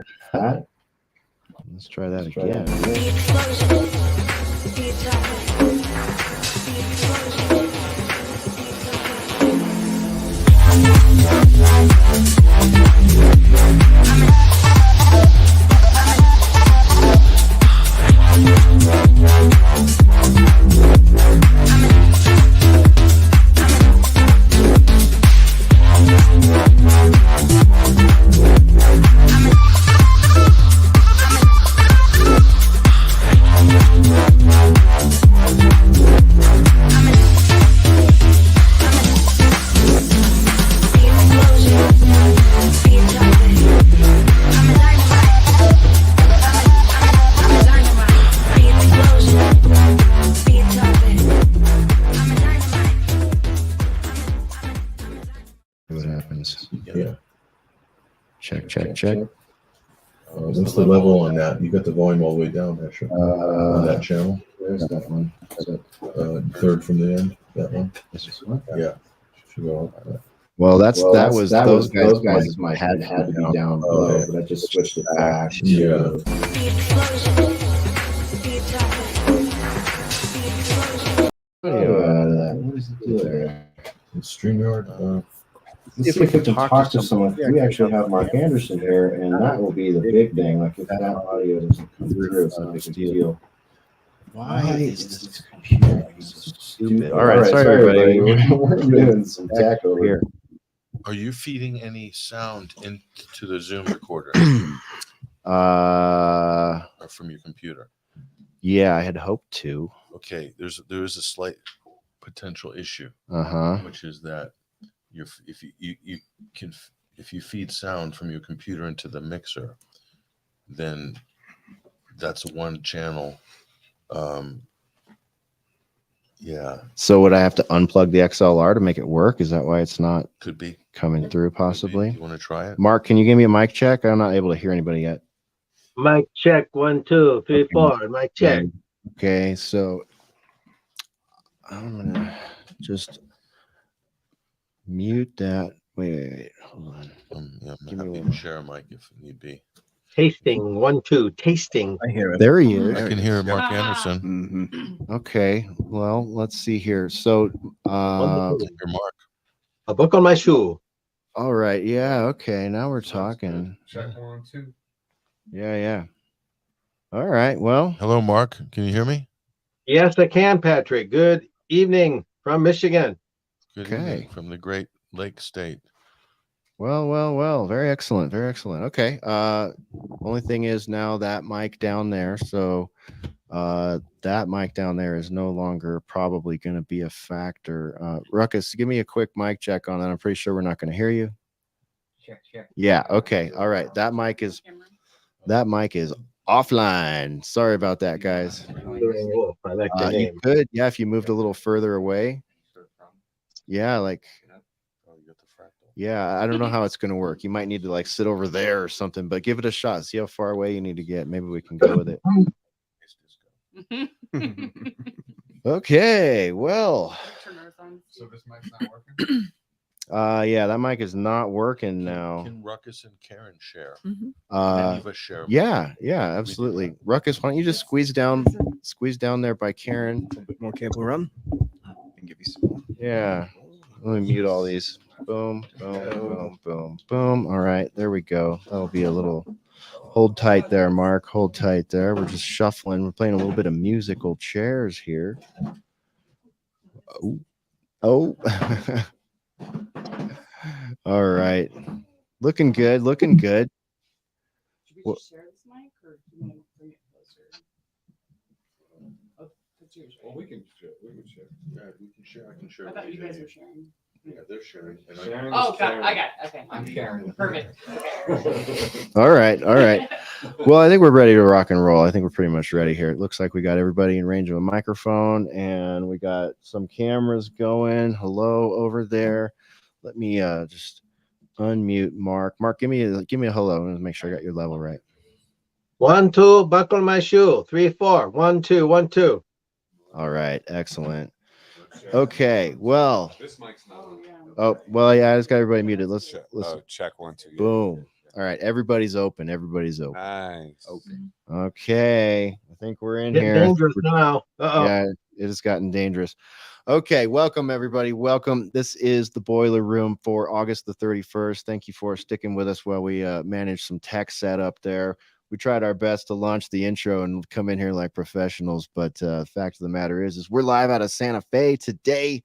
Let's try that again. Check. What's the level on that? You got the volume all the way down there, sure. On that channel. There's that one. Third from the end. That one. This is one. Yeah. Should go up. Well, that was those guys might had to be down low, low, but I just switched it back. Yeah. What does it do there? StreamYard. Let's see if we can talk to someone. We actually have Mark Anderson here, and that will be the big thing. Like if that audio doesn't come through, it's not a big deal. Why is this computer so stupid? All right, sorry everybody. We're doing some tech over here. Are you feeding any sound into the Zoom recorder or from your computer? Yeah, I had hoped to. Okay, there is a slight potential issue, which is that if you feed sound from your computer into the mixer, then that's one channel. Yeah. So would I have to unplug the XLR to make it work? Is that why it's not Could be coming through? Possibly. You want to try it? Mark, can you give me a mic check? I'm not able to hear anybody yet. Mic check 1 2 3 4. Mic check. Okay, so I'm gonna just mute that. Wait, hold on. Yeah, I'm happy to share a mic if need be. Tasting 1 2. Tasting. I hear it. There he is. I can hear Mark Anderson. Okay, well, let's see here. So, Hear Mark. A book on my shoe. all right, yeah, okay, now we're talking. Check 1 2. Yeah. All right, well, Hello, Mark. Can you hear me? Yes, I can, Patrick. Good evening from Michigan. Good Okay. evening from the Great Lake State. well, very excellent, Okay, only thing is now that mic down there, so that mic down there is no longer probably going to be a factor. Ruckus, give me a quick mic check on that. I'm pretty sure we're not going to hear you. Check. Yeah, okay, all right. That mic is offline. Sorry about that, guys. I like the You name. could, yeah, if you moved a little further away. Yeah, like, Oh, you got the fractal. yeah, I don't know how it's going to work. You might need to like sit over there or something, but give it a shot. See how far away you need to get. Maybe we can go with it. Okay, well, So this mic's not working? yeah, that mic is not working now. Can Ruckus and Karen share? Any Uh, of us share? yeah, absolutely. Ruckus, why don't you just squeeze down there by Karen? A bit more cable run. And give you some. Yeah. Let me mute all these. Boom. All right, there we go. That'll be a little. Hold tight there, Mark. Hold tight there. We're just shuffling. We're playing a little bit of musical chairs here. Oh. All right. Looking good. Should we just share this mic or do you want to bring it closer? Oh, that's yours, right? Well, we can share. Yeah, we can share. I can share. I thought you guys were sharing. Yeah, they're sharing. And Sharon Oh, is got it. Karen. I got it. Okay. I'm Karen. Perfect. All right. Well, I think we're ready to rock and roll. I think we're pretty much ready here. It looks like we got everybody in range of a microphone and we got some cameras going. Hello over there. Let me just unmute Mark. Mark, give me a hello and make sure I got your level right. 1 2. Buckle my shoe. 3 4. 1 2 1 2. All right. Excellent. Okay. Well. This mic's not on. Oh, well, yeah, I just got everybody muted. Let's Check 1 2. boom. All right, everybody's open. Everybody's open. Nice. Open. Okay, I think we're in Getting here. dangerous now. Uh-oh. Yeah, it has gotten dangerous. Okay, welcome everybody. Welcome. This is the Boiler Room for August the 31st. Thank you for sticking with us while we managed some tech setup there. We tried our best to launch the intro and come in here like professionals, but fact of the matter is we're live out of Santa Fe today.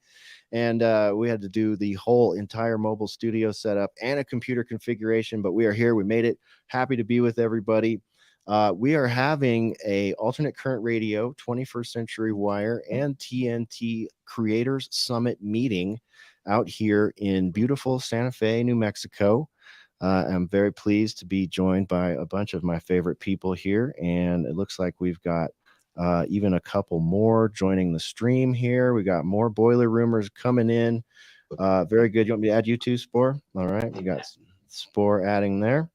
And we had to do the whole entire mobile studio setup and a computer configuration, but we are here. We made it. Happy to be with everybody. We are having a alternate current radio, 21st Century Wire, and TNT Creators Summit meeting out here in beautiful Santa Fe, New Mexico. I'm very pleased to be joined by a bunch of my favorite people here, and it looks like we've got even a couple more joining the stream here. We got more Boiler Roomers coming in. Very good. You want me to add you too, Spore? All right, we got Spore adding there.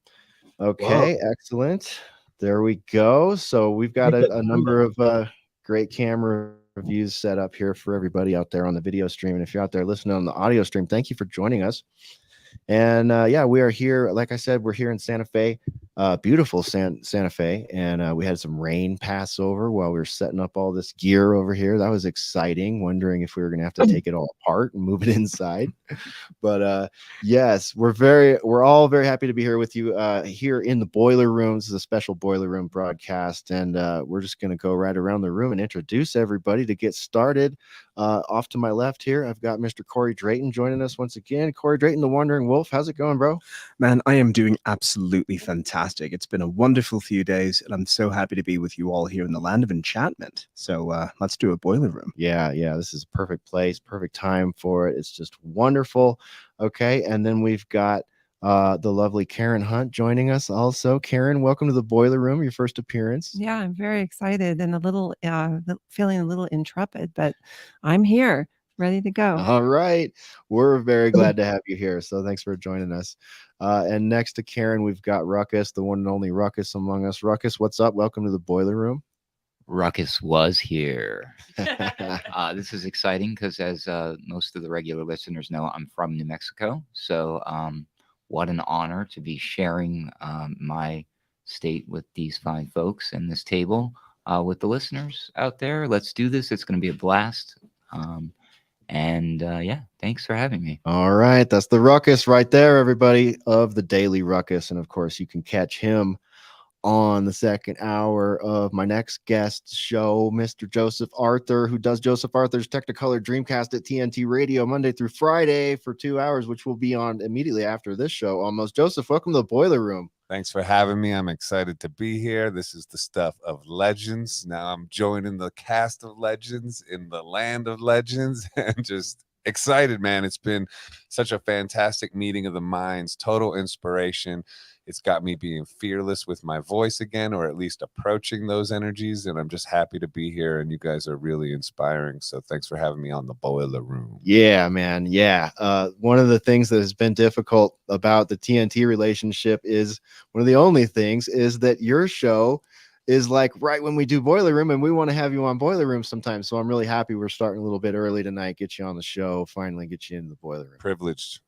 Okay, Whoa. Excellent. There we go. So we've got a number of great camera views set up here for everybody out there on the video stream. And if you're out there listening on the audio stream, thank you for joining us. And yeah, we are here. Like I said, we're here in Santa Fe, beautiful Santa Fe. And we had some rain pass over while we were setting up all this gear over here. That was exciting, wondering if we were going to have to take it all apart and move it inside. But yes, we're all very happy to be here with you here in the Boiler Room. This is a special Boiler Room broadcast. And we're just going to go right around the room and introduce everybody to get started. Off to my left here, I've got Mr. Cory Drayton joining us once again. Cory Drayton, the Wandering Wolf. How's it going, bro? Man, I am doing absolutely fantastic. It's been a wonderful few days, and I'm so happy to be with you all here in the land of enchantment. So let's do a Boiler Room. Yeah, this is a perfect place, perfect time for it. It's just wonderful. Okay, and then we've got the lovely Karen Hunt joining us also. Karen, welcome to the Boiler Room, your first appearance. Yeah, I'm very excited and a little feeling a little intrepid, but I'm here, ready to go. All right. We're very glad to have you here. So thanks for joining us. And next to Karen, we've got Ruckus, the one and only Ruckus among us. Ruckus, what's up? Welcome to the Boiler Room. Ruckus was here. This is exciting because as most of the regular listeners know, I'm from New Mexico. So what an honor to be sharing my state with these fine folks and this table with the listeners out there. Let's do this. It's going to be a blast. Yeah, thanks for having me. All right. That's the Ruckus right there, everybody, of the Daily Ruckus. And of course, you can catch him on the second hour of my next guest show, Mr. Joseph Arthur, who does Joseph Arthur's Technicolor Dreamcast at TNT Radio Monday through Friday for 2 hours, which will be on immediately after this show almost. Joseph, welcome to the Boiler Room. Thanks for having me. I'm excited to be here. This is the stuff of legends. Now I'm joining the cast of legends in the land of legends and just excited, man. It's been such a fantastic meeting of the minds, total inspiration. It's got me being fearless with my voice again, or at least approaching those energies. And I'm just happy to be here. And you guys are really inspiring. So thanks for having me on the Boiler Room. Yeah, man. Yeah. One of the things that has been difficult about the TNT relationship is one of the only things is that your show is like right when we do Boiler Room, and we want to have you on Boiler Room sometimes. So I'm really happy we're starting a little bit early tonight, get you on the show, finally get you in the Boiler Room. Privileged.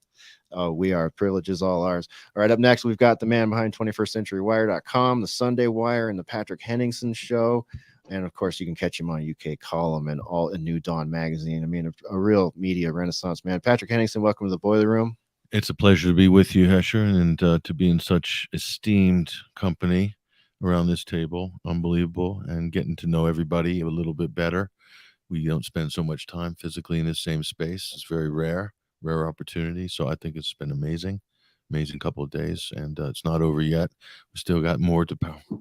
Oh, we are. Privilege is all ours. All right, up next, we've got the man behind 21stCenturyWire.com, the Sunday Wire, and the Patrick Henningsen Show. And of course, you can catch him on UK Column and all a New Dawn magazine. I mean, a real media renaissance, man. Patrick Henningsen, welcome to the Boiler Room. It's a pleasure to be with you, Hesher, and to be in such esteemed company around this table. Unbelievable. And getting to know everybody a little bit better. We don't spend so much time physically in the same space. It's very rare opportunity. So I think it's been amazing couple of days, and it's not over yet. We still got more to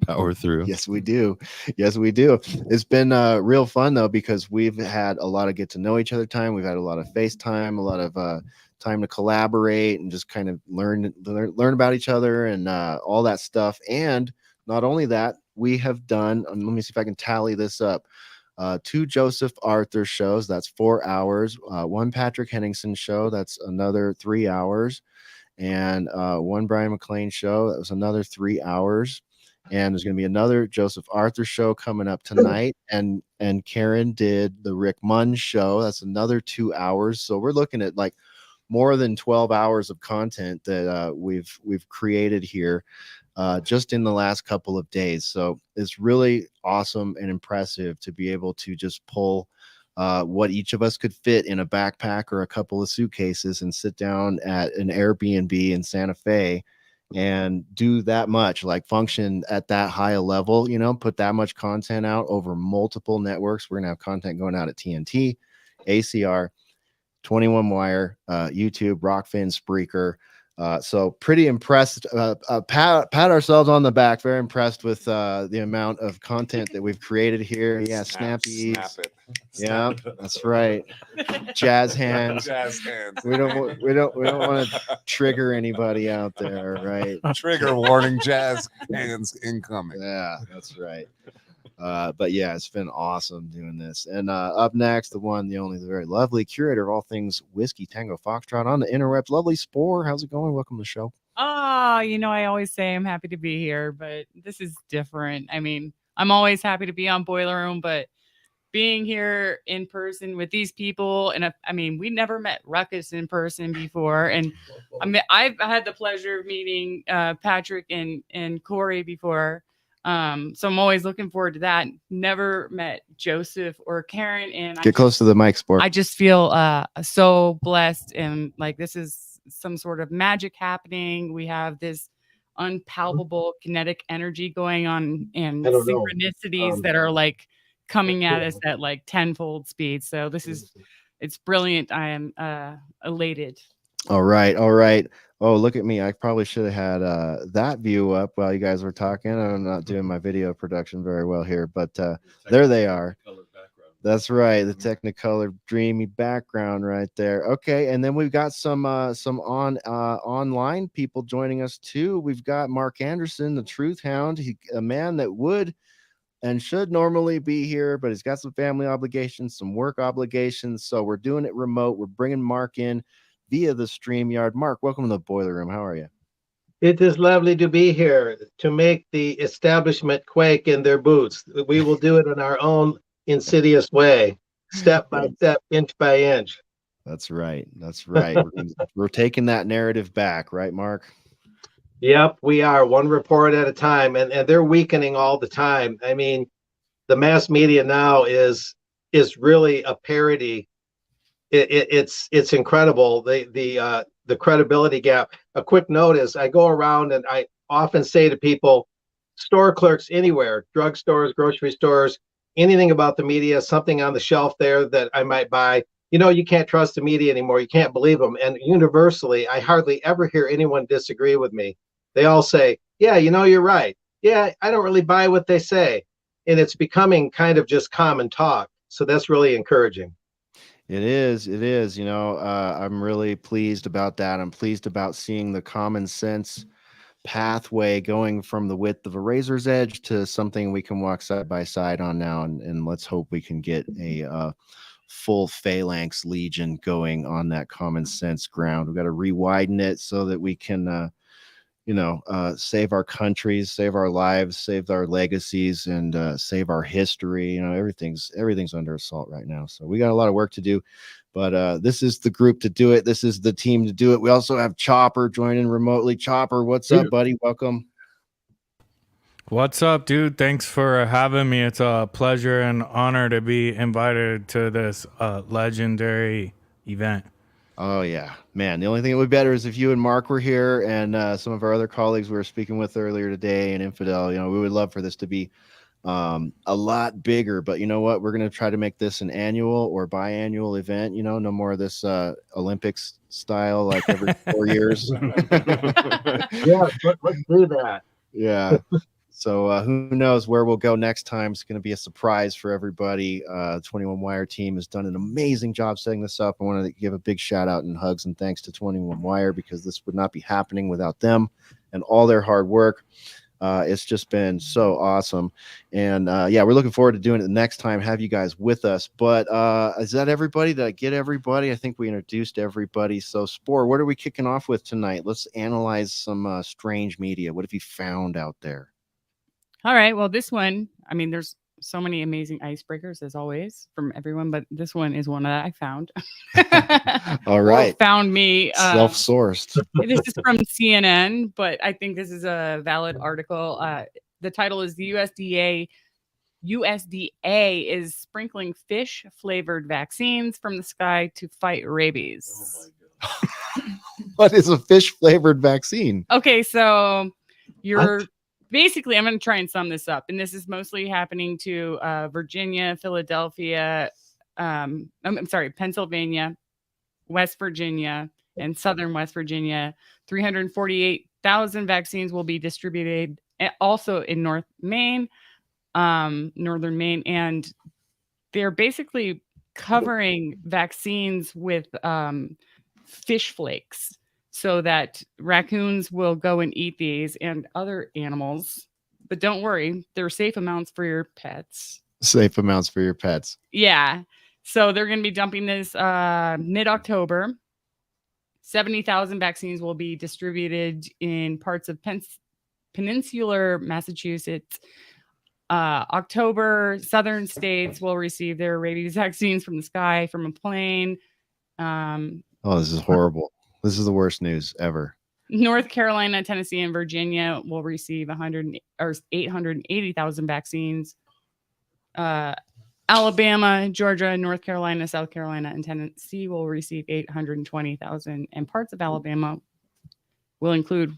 power through. Yes, we do. It's been real fun though, because we've had a lot of get to know each other time. We've had a lot of FaceTime, a lot of time to collaborate and just kind of learn about each other and all that stuff. And not only that, we have done, let me see if I can tally this up. 2 Joseph Arthur shows, that's 4 hours. 1 Patrick Henningsen show, that's another 3 hours. And 1 Brian McLean show, that was another 3 hours. And there's going to be another Joseph Arthur show coming up tonight. And Karen did the Rick Munn show, that's another 2 hours. So we're looking at like more than 12 hours of content that we've created here just in the last couple of days. So it's really awesome and impressive to be able to just pull what each of us could fit in a backpack or a couple of suitcases and sit down at an Airbnb in Santa Fe and do that much, like function at that high a level, you know, put that much content out over multiple networks. We're gonna have content going out at TNT, ACR, 21 Wire, YouTube, Rockfin, Spreaker. So pretty impressed. Pat ourselves on the back. Very impressed with the amount of content that we've created here. Yeah, snappy. Snap it. Yeah, Snap it. that's right. Jazz hands. Jazz hands. We don't want to trigger anybody out there, right? Trigger warning, jazz hands incoming. Yeah, that's right. But yeah, it's been awesome doing this. And up next, the one, the only, the very lovely curator of all things Whiskey Tango Foxtrot on the interwebs, lovely Spore. How's it going? Welcome to the show. I always say I'm happy to be here, but this is different. I mean, I'm always happy to be on Boiler Room, but being here in person with these people, and we never met Ruckus in person before, and I've had the pleasure of meeting Patrick and Cory before. So I'm always looking forward to that. Never met Joseph or Karen, and Get close to the mic, Sport. I just feel so blessed, and like this is some sort of magic happening. We have this unpalpable kinetic energy going on, and synchronicities that are like coming at us at like tenfold speed. So it's brilliant. I am elated. All right. Oh, look at me. I probably should have had that view up while you guys were talking. I'm not doing my video production very well here, but there they are. That's right. The Technicolor dreamy background right there. Okay. And then we've got some online people joining us too. We've got Mark Anderson, the Truth Hound, a man that would and should normally be here, but he's got some family obligations, some work obligations. So we're doing it remote. We're bringing Mark in via the StreamYard. Mark, welcome to the Boiler Room. How are you? It is lovely to be here to make the establishment quake in their boots. We will do it in our own insidious way, step by step, inch by inch. That's right. We're taking that narrative back, right, Mark? Yep, we are, one report at a time, and they're weakening all the time. I mean, the mass media now is really a parody. It's incredible, the credibility gap. A quick note is I go around and I often say to people, store clerks anywhere, drugstores, grocery stores, anything about the media, something on the shelf there that I might buy. You can't trust the media anymore. You can't believe them. And universally, I hardly ever hear anyone disagree with me. They all say, yeah, you're right. Yeah, I don't really buy what they say. And it's becoming kind of just common talk. So that's really encouraging. It is. I'm really pleased about that. I'm pleased about seeing the common sense pathway going from the width of a razor's edge to something we can walk side by side on now. And let's hope we can get a full phalanx legion going on that common sense ground. We've got to re-widen it so that we can save our countries, save our lives, save our legacies, and save our history. Everything's under assault right now. So we got a lot of work to do, but this is the group to do it. This is the team to do it. We also have Chopper joining remotely. Chopper, what's up, buddy? Welcome. What's up, dude? Thanks for having me. It's a pleasure and honor to be invited to this legendary event. Oh, yeah, man. The only thing that would be better is if you and Mark were here and some of our other colleagues we were speaking with earlier today and Infidel. We would love for this to be a lot bigger. But you know what? We're going to try to make this an annual or biannual event. No more of this Olympics style, like every 4 years. Yeah, let's do that. Yeah. So who knows where we'll go next time. It's going to be a surprise for everybody. 21 Wire team has done an amazing job setting this up. I want to give a big shout out and hugs and thanks to 21 Wire, because this would not be happening without them and all their hard work. It's just been so awesome. And we're looking forward to doing it the next time, have you guys with us. But is that everybody? Did I get everybody? I think we introduced everybody. So Spore, what are we kicking off with tonight? Let's analyze some strange media. What have you found out there? All right. Well, this one, there's so many amazing icebreakers as always from everyone, but this one is one that I found. All Or right. found me. Self-sourced. This is from CNN, but I think this is a valid article. The title is the USDA is sprinkling fish flavored vaccines from the sky to fight rabies. What is a fish flavored vaccine? Okay, so you're basically, I'm going to try and sum this up, and this is mostly happening to Virginia, Philadelphia, I'm sorry, Pennsylvania, West Virginia, and Southern West Virginia. 348,000 vaccines will be distributed also in northern Maine, and they're basically covering vaccines with fish flakes so that raccoons will go and eat these and other animals. But don't worry, they're safe amounts for your pets. Safe amounts for your pets. Yeah. So they're going to be dumping this mid-October. 70,000 vaccines will be distributed in parts of peninsular Massachusetts. October, southern states will receive their rabies vaccines from the sky, from a plane. Oh, this is horrible. This is the worst news ever. North Carolina, Tennessee, and Virginia will receive 880,000 vaccines. Alabama, Georgia, North Carolina, South Carolina, and Tennessee will receive 820,000, and parts of Alabama will include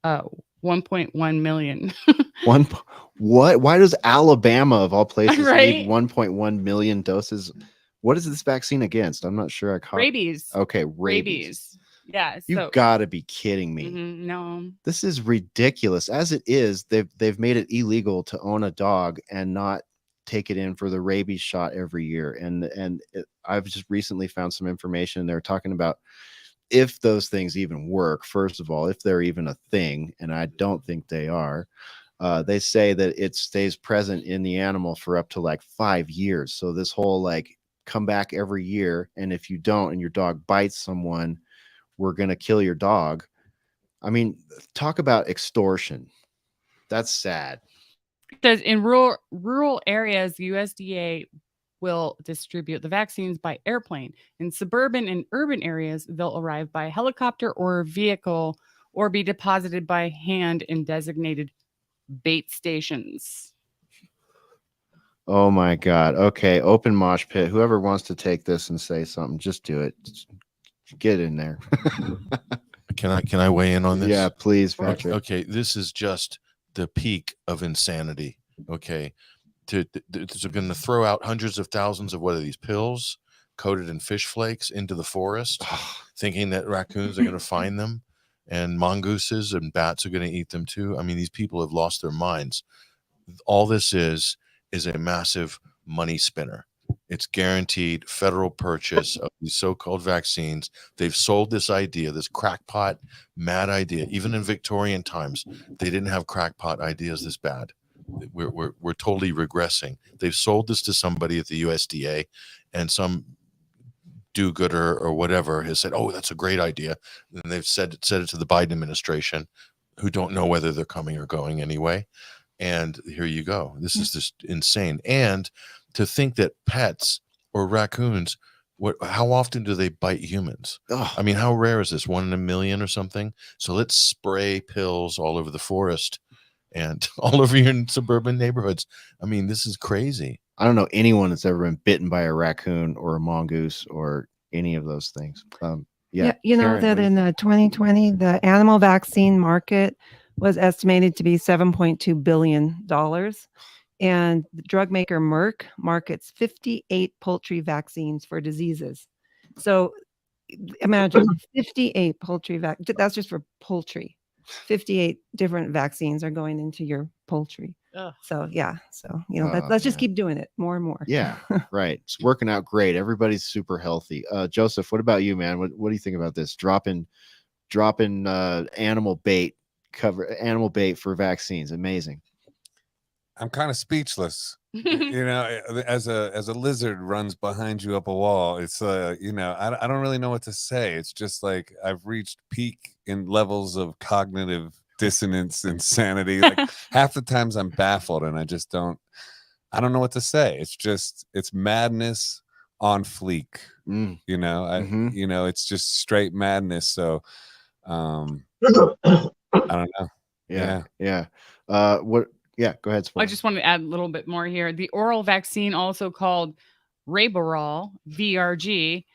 1.1 million. What? Why does Alabama, of all places, Right? need 1.1 million doses? What is this vaccine against? I'm not sure I caught. Rabies. Okay, rabies. Yeah. You got to be kidding me. No. This is ridiculous. As it is, they've made it illegal to own a dog and not take it in for the rabies shot every year. And I've just recently found some information. They're talking about if those things even work. First of all, if they're even a thing, and I don't think they are. They say that it stays present in the animal for up to like 5 years. So this whole like come back every year, and if you don't and your dog bites someone, we're going to kill your dog. I mean, talk about extortion. That's sad. It says in rural areas, the USDA will distribute the vaccines by airplane. In suburban and urban areas, they'll arrive by helicopter or vehicle or be deposited by hand in designated bait stations. Oh my God. Okay. Open mosh pit. Whoever wants to take this and say something, just do it. Just get in there. Can I weigh in on this? Yeah, please, Patrick. Okay, this is just the peak of insanity. Okay, they're going to throw out hundreds of thousands of what are these pills coated in fish flakes into the forest, thinking that raccoons are going to find them, and mongooses and bats are going to eat them too. I mean, these people have lost their minds. All this is a massive money spinner. It's guaranteed federal purchase of these so-called vaccines. They've sold this idea, this crackpot, mad idea. Even in Victorian times, they didn't have crackpot ideas this bad. We're totally regressing. They've sold this to somebody at the USDA, and some do-gooder or whatever has said, "Oh, that's a great idea." And they've said it to the Biden administration, who don't know whether they're coming or going anyway. And here you go. This is just insane. And to think that pets or raccoons, how often do they bite humans? Ugh. I mean, how rare is this? 1 in a million or something? So let's spray pills all over the forest and all over your suburban neighborhoods. I mean, this is crazy. I don't know anyone that's ever been bitten by a raccoon or a mongoose or any of those things. Yeah, you know that in 2020, the animal vaccine market was estimated to be $7.2 billion. And the drug maker Merck markets 58 poultry vaccines for diseases. So imagine 58 poultry that's just for poultry. 58 different vaccines are going into your poultry. Ugh. So yeah, let's just keep doing it more and more. Yeah, right. It's working out great. Everybody's super healthy. Joseph, what about you, man? What do you think about this? Dropping animal bait for vaccines. Amazing. I'm kind of speechless. You know, as a lizard runs behind you up a wall, it's I don't really know what to say. It's just like I've reached peak in levels of cognitive dissonance, insanity. Like half the times I'm baffled and I just don't I don't know what to say. It's madness on fleek. You know, you know, it's just straight madness. So I don't know. Yeah. What? Yeah, go ahead. I just want to add a little bit more here. The oral vaccine, also called Raborol, VRG,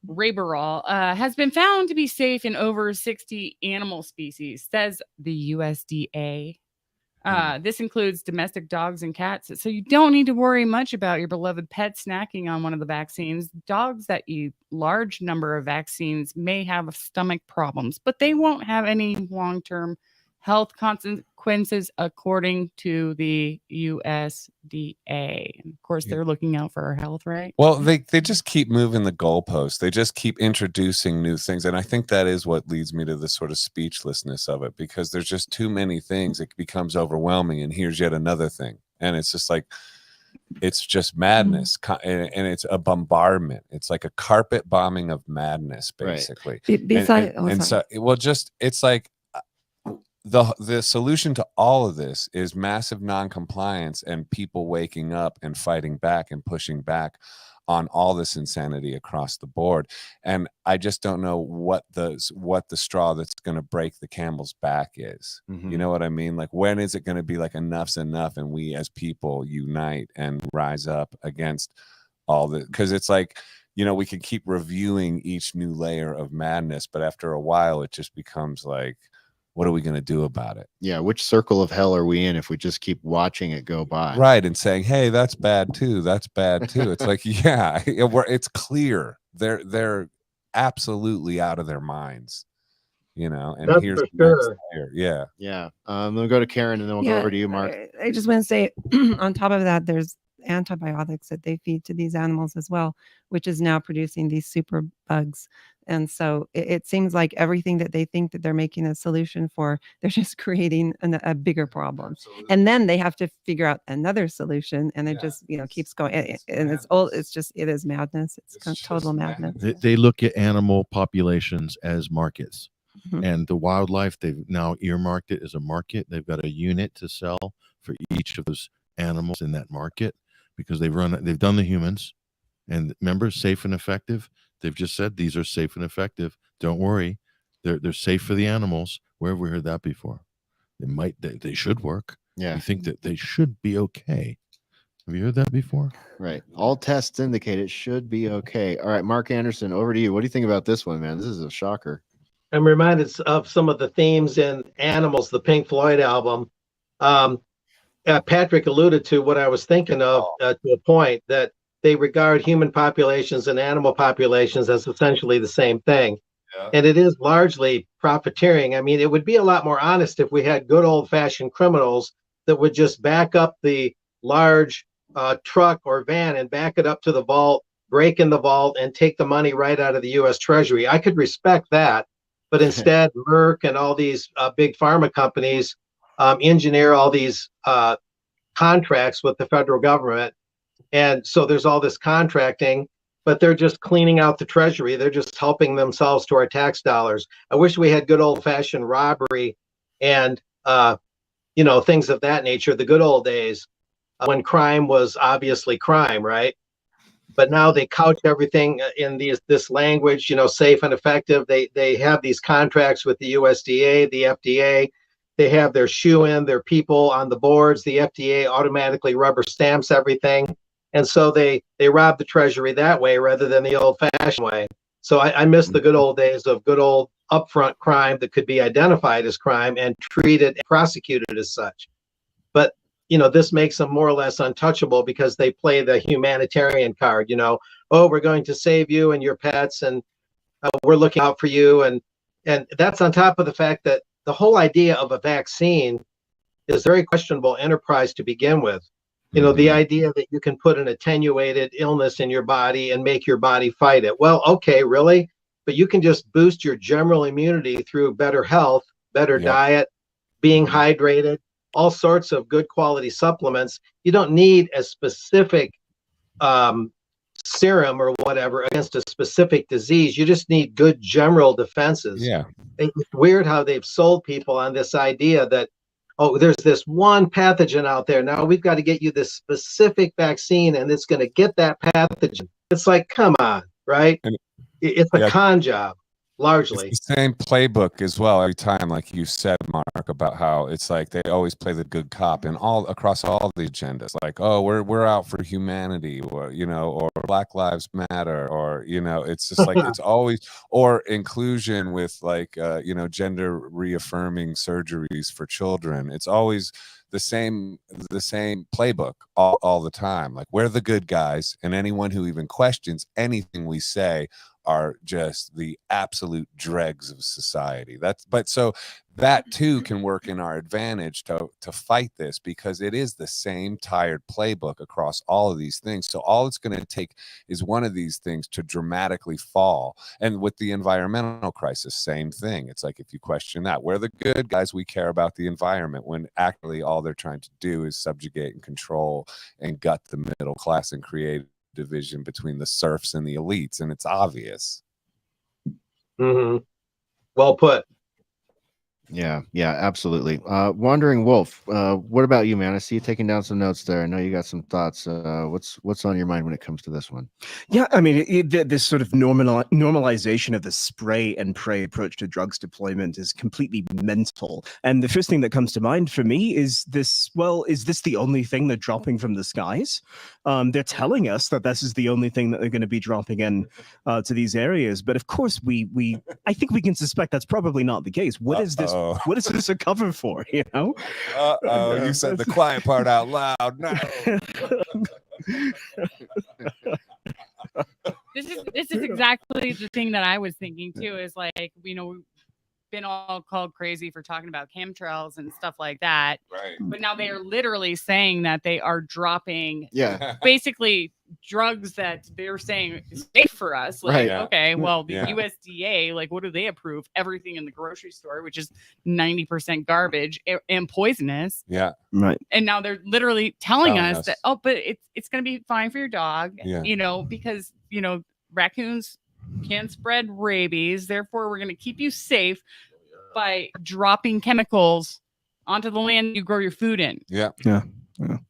Raborol, has been found to be safe in over 60 animal species, says the USDA. This includes domestic dogs and cats. So you don't need to worry much about your beloved pet snacking on one of the vaccines. Dogs that eat large number of vaccines may have stomach problems, but they won't have any long-term health consequences, according to the USDA. And of course, they're looking out for our health, right? Well, they just keep moving the goalposts. They just keep introducing new things. And I think that is what leads me to the sort of speechlessness of it, because there's just too many things. It becomes overwhelming. And here's yet another thing. And it's just like, it's just madness. And it's a bombardment. It's like a carpet bombing of madness, basically. Right. It's like, the solution to all of this is massive non-compliance and people waking up and fighting back and pushing back on all this insanity across the board. And I just don't know what the straw that's going to break the camel's back is. You know what I mean? Like, when is it going to be like enough's enough and we as people unite and rise up against all the, because it's like, you know, we can keep reviewing each new layer of madness, but after a while it just becomes like, what are we going to do about it? Yeah, which circle of hell are we in if we just keep watching it go by? Right, and saying, "Hey, that's bad too. That's bad too." It's like, yeah, it's clear they're absolutely out of their minds, you know. And that's here's for the next sure. layer. Yeah, yeah. We'll go to Karen, and then we'll go over to you, Mark. I just want to say, on top of that, there's antibiotics that they feed to these animals as well, which is now producing these super bugs. And so it seems like everything that they think that they're making a solution for, they're just creating a bigger problem. Absolutely. And then they have to figure out another solution, and it just, you know, keeps going. And it's old. It's just, it is madness. It's total madness. They look at animal populations as markets. And the wildlife, they've now earmarked it as a market. They've got a unit to sell for each of those animals in that market, because they've done the humans. And remember, safe and effective. They've just said these are safe and effective. Don't worry, they're safe for the animals. Where have we heard that before? They should work. Yeah, you think that they should be okay. Have you heard that before? Right. All tests indicate it should be okay. All right, Mark Anderson, over to you. What do you think about this one, man? This is a shocker. I'm reminded of some of the themes in Animals, the Pink Floyd album. Patrick alluded to what I was thinking of to a point, that they regard human populations and animal populations as essentially the same thing. Yeah. And it is largely profiteering. I mean, it would be a lot more honest if we had good old-fashioned criminals that would just back up the large truck or van and back it up to the vault, break in the vault, and take the money right out of the U.S. Treasury. I could respect that. But instead, Merck and all these big pharma companies engineer all these contracts with the federal government. And so there's all this contracting, but they're just cleaning out the Treasury. They're just helping themselves to our tax dollars. I wish we had good old-fashioned robbery and, you know, things of that nature, the good old days when crime was obviously crime, right? But now they couch everything in this language, you know, safe and effective. They have these contracts with the USDA, the FDA. They have their shoe-in, their people on the boards. The FDA automatically rubber stamps everything. And so they rob the Treasury that way rather than the old-fashioned way. So I miss the good old days of good old upfront crime that could be identified as crime and treated and prosecuted as such. But, you know, this makes them more or less untouchable because they play the humanitarian card, you know, oh, we're going to save you and your pets, and we're looking out for you. And that's on top of the fact that the whole idea of a vaccine is a very questionable enterprise to begin with. You know, the idea that you can put an attenuated illness in your body and make your body fight it. Well, okay, really? But you can just boost your general immunity through better health, better diet, being hydrated, all sorts of good quality supplements. You don't need a specific serum or whatever against a specific disease. You just need good general defenses. Yeah. It's weird how they've sold people on this idea that, oh, there's this one pathogen out there. Now we've got to get you this specific vaccine, and it's going to get that pathogen. It's like, come on, right? It's a con job, largely. It's the same playbook as well every time, like you said, Mark, about how it's like they always play the good cop and all across all the agendas. Like, oh, we're out for humanity, or or Black Lives Matter, or it's just like it's always, or inclusion with like gender reaffirming surgeries for children. It's always the same playbook all the time. Like, we're the good guys, and anyone who even questions anything we say are just the absolute dregs of society. So that too can work in our advantage to fight this, because it is the same tired playbook across all of these things. So all it's going to take is one of these things to dramatically fall. And with the environmental crisis, same thing. It's like, if you question that, we're the good guys, we care about the environment, when actually all they're trying to do is subjugate and control and gut the middle class and create division between the serfs and the elites, and it's obvious. Well put. Yeah, absolutely. Wandering Wolf, what about you, man? I see you taking down some notes there. I know you got some thoughts. What's on your mind when it comes to this one? Yeah, I mean, this sort of normalization of the spray and pray approach to drugs deployment is completely mental. And the first thing that comes to mind for me is this. Well, is this the only thing they're dropping from the skies? They're telling us that this is the only thing that they're going to be dropping in to these areas. But of course, I think we can suspect that's probably not the case. What is this? What is this a cover for? You said the quiet part out loud. No. This is exactly the thing that I was thinking too. Is like, we've been all called crazy for talking about chemtrails and stuff like that. Right. But now they are literally saying that they are dropping basically drugs that they're saying is safe for us. Like, okay, well, the USDA, like, what do they approve? Everything in the grocery store, which is 90% garbage and poisonous. Yeah. Right. And now they're literally telling us that, but it's going to be fine for your dog, because, raccoons can spread rabies. Therefore, we're going to keep you safe by dropping chemicals onto the land you grow your food in. Yeah.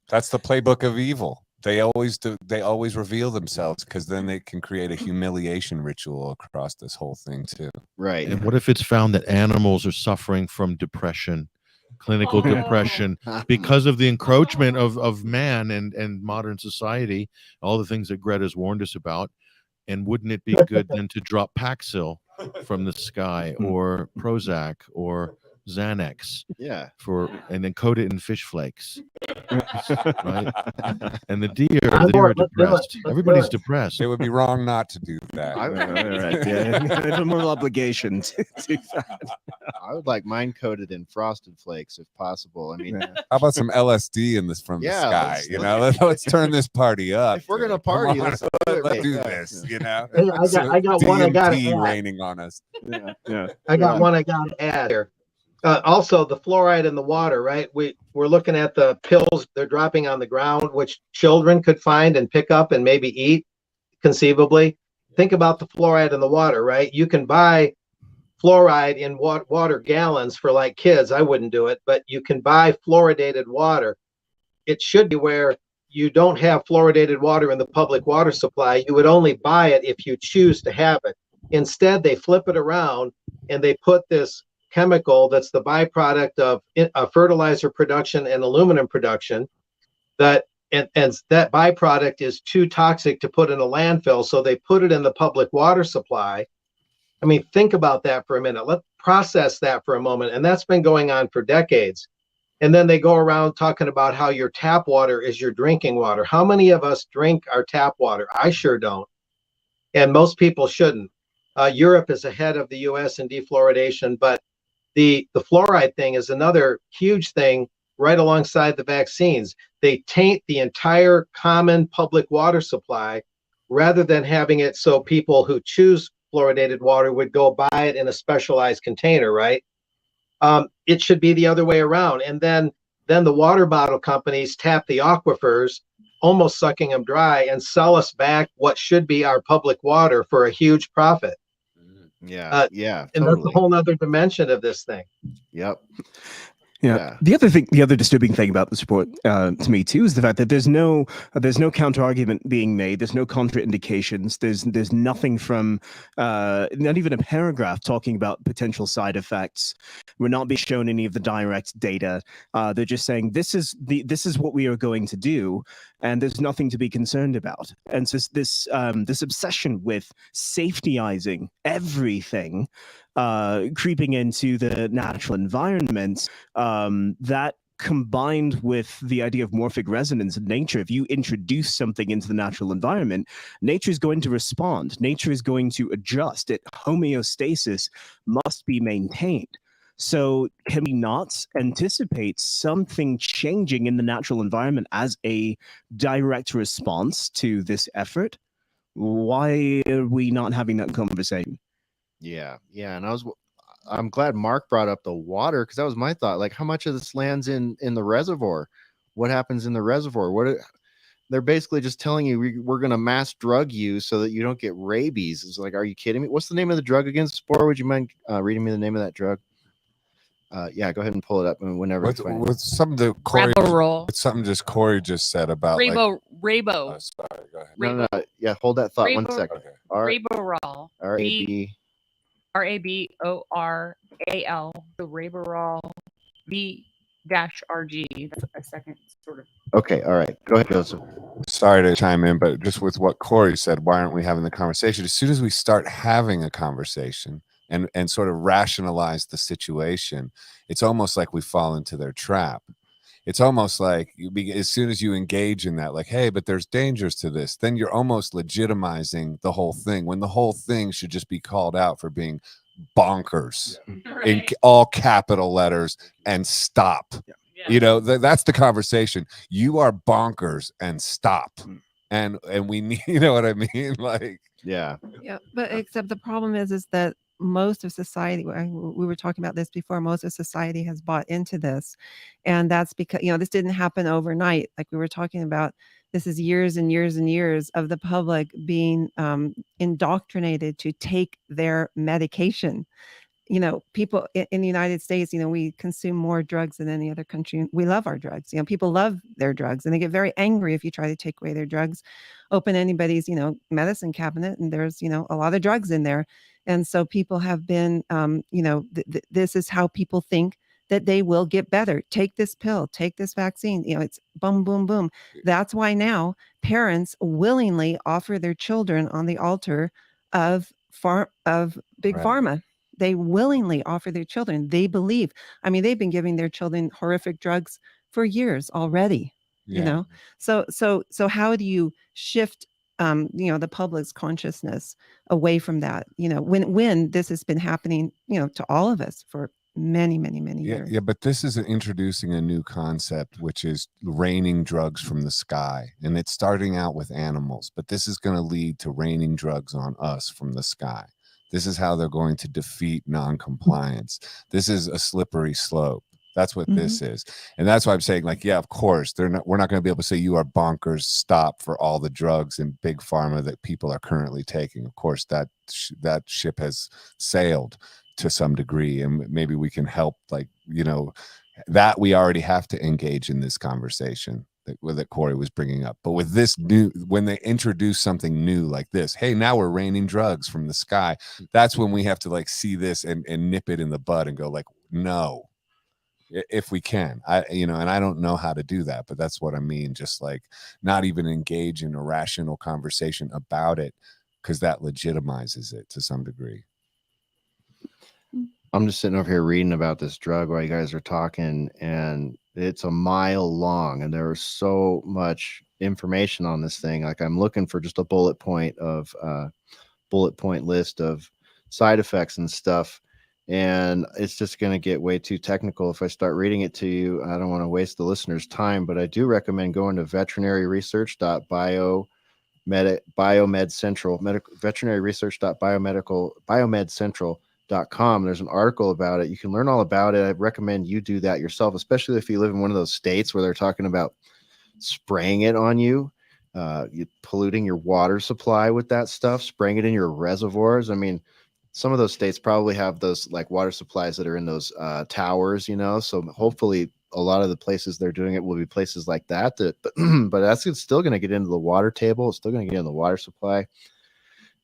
That's the playbook of evil. They always do. They always reveal themselves, because then they can create a humiliation ritual across this whole thing too. Right. And what if it's found that animals are suffering from depression, clinical depression, because of the encroachment of man and modern society, all the things that Greta's warned us about? And wouldn't it be good then to drop Paxil from the sky, or Prozac, or Xanax? And then coat it in fish flakes. Right? And the deer are depressed. Everybody's depressed. It would be wrong not to do that. I have more obligation to do that. I would like mine coated in Frosted Flakes if possible. I mean, how about some LSD in this from the sky? Let's turn this party up. If we're gonna party, let's do this. Hey, I got one I got to add. Raining on us. I got one I got to add here. Also, the fluoride in the water, right? We're looking at the pills they're dropping on the ground, which children could find and pick up and maybe eat, conceivably. Think about the fluoride in the water, right? You can buy fluoride in water gallons for like kids. I wouldn't do it, but you can buy fluoridated water. It should be where you don't have fluoridated water in the public water supply. You would only buy it if you choose to have it. Instead, they flip it around and they put this chemical that's the byproduct of fertilizer production and aluminum production, and that byproduct is too toxic to put in a landfill, so they put it in the public water supply. I mean, think about that for a minute. Let's process that for a moment. And that's been going on for decades. And then they go around talking about how your tap water is your drinking water. How many of us drink our tap water? I sure don't. And most people shouldn't. Europe is ahead of the US in defluoridation, but the fluoride thing is another huge thing right alongside the vaccines. They taint the entire common public water supply rather than having it so people who choose fluoridated water would go buy it in a specialized container, right? It should be the other way around. And then the water bottle companies tap the aquifers, almost sucking them dry, and sell us back what should be our public water for a huge profit. And that's a whole other dimension of this thing. Yep. Yeah. The other disturbing thing about this report to me too is the fact that there's no counter argument being made. There's no contraindications. There's nothing from not even a paragraph talking about potential side effects. We're not being shown any of the direct data. They're just saying this is what we are going to do, and there's nothing to be concerned about. And so this obsession with safetyizing everything, creeping into the natural environment, that combined with the idea of morphic resonance in nature, if you introduce something into the natural environment, nature is going to respond. Nature is going to adjust. Homeostasis must be maintained. So can we not anticipate something changing in the natural environment as a direct response to this effort? Why are we not having that conversation? Yeah, and I'm glad Mark brought up the water, because that was my thought. Like, how much of this lands in the reservoir? What happens in the reservoir? They're basically just telling you we're going to mass drug you so that you don't get rabies. It's like, are you kidding me? What's the name of the drug again, Spore? Would you mind reading me the name of that drug? Yeah, go ahead and pull it up whenever. With some of the Cory, it's something just Cory just said about Rabo. Oh, sorry, go ahead. No, yeah, hold that thought 1 second. Okay. Raborol. R-A-B. Raboral. The Raborol V-RG. That's a second sort of. Okay, all right. Go ahead, Joseph. Sorry to chime in, but just with what Cory said, why aren't we having the conversation? As soon as we start having a conversation and sort of rationalize the situation, it's almost like we fall into their trap. It's almost like as soon as you engage in that, like, hey, but there's dangers to this, then you're almost legitimizing the whole thing, when the whole thing should just be called out for being bonkers in all capital letters and stop. You know, that's the conversation. You are bonkers and stop. And we need, you know what I mean? Like, yeah, but except the problem is that most of society, we were talking about this before, most of society has bought into this, and that's because, you know, this didn't happen overnight. Like we were talking about, this is years and years and years of the public being indoctrinated to take their medication. You know, people in the United States, you know, we consume more drugs than any other country. We love our drugs. You know, people love their drugs, and they get very angry if you try to take away their drugs. Open anybody's, you know, medicine cabinet, and there's, you know, a lot of drugs in there. And so people have been, you know, this is how people think that they will get better. Take this pill, take this vaccine. You know, it's boom, boom, boom. That's why now parents willingly offer their children on the altar of big pharma. They willingly offer their children. They believe. I mean, they've been giving their children horrific drugs for years already. You know, so how do you shift, you know, the public's consciousness away from that? You know, when this has been happening, you know, to all of us for many years. Yeah, but this is introducing a new concept, which is raining drugs from the sky, and it's starting out with animals, but this is going to lead to raining drugs on us from the sky. This is how they're going to defeat non-compliance. This is a slippery slope. That's what this is. And that's why I'm saying, like, yeah, of course, we're not going to be able to say you are bonkers, stop for all the drugs in big pharma that people are currently taking. Of course, that ship has sailed to some degree, and maybe we can help, like, you know, that we already have to engage in this conversation that Cory was bringing up. But with this new, when they introduce something new like this, hey, now we're raining drugs from the sky, that's when we have to, like, see this and nip it in the bud and go, like, no, if we can. You know, and I don't know how to do that, but that's what I mean. Just like not even engage in a rational conversation about it, because that legitimizes it to some degree. I'm just sitting over here reading about this drug while you guys are talking, and it's a mile long, and there's so much information on this thing. Like, I'm looking for just a bullet point list of side effects and stuff, and it's just going to get way too technical if I start reading it to you. I don't want to waste the listeners' time, but I do recommend going to veterinary.research.biomedcentral.com. There's an article about it. You can learn all about it. I recommend you do that yourself, especially if you live in one of those states where they're talking about spraying it on you, polluting your water supply with that stuff, spraying it in your reservoirs. I mean, some of those states probably have those like water supplies that are in those towers, you know. So hopefully a lot of the places they're doing it will be places like that. But that's still going to get into the water table. It's still going to get in the water supply.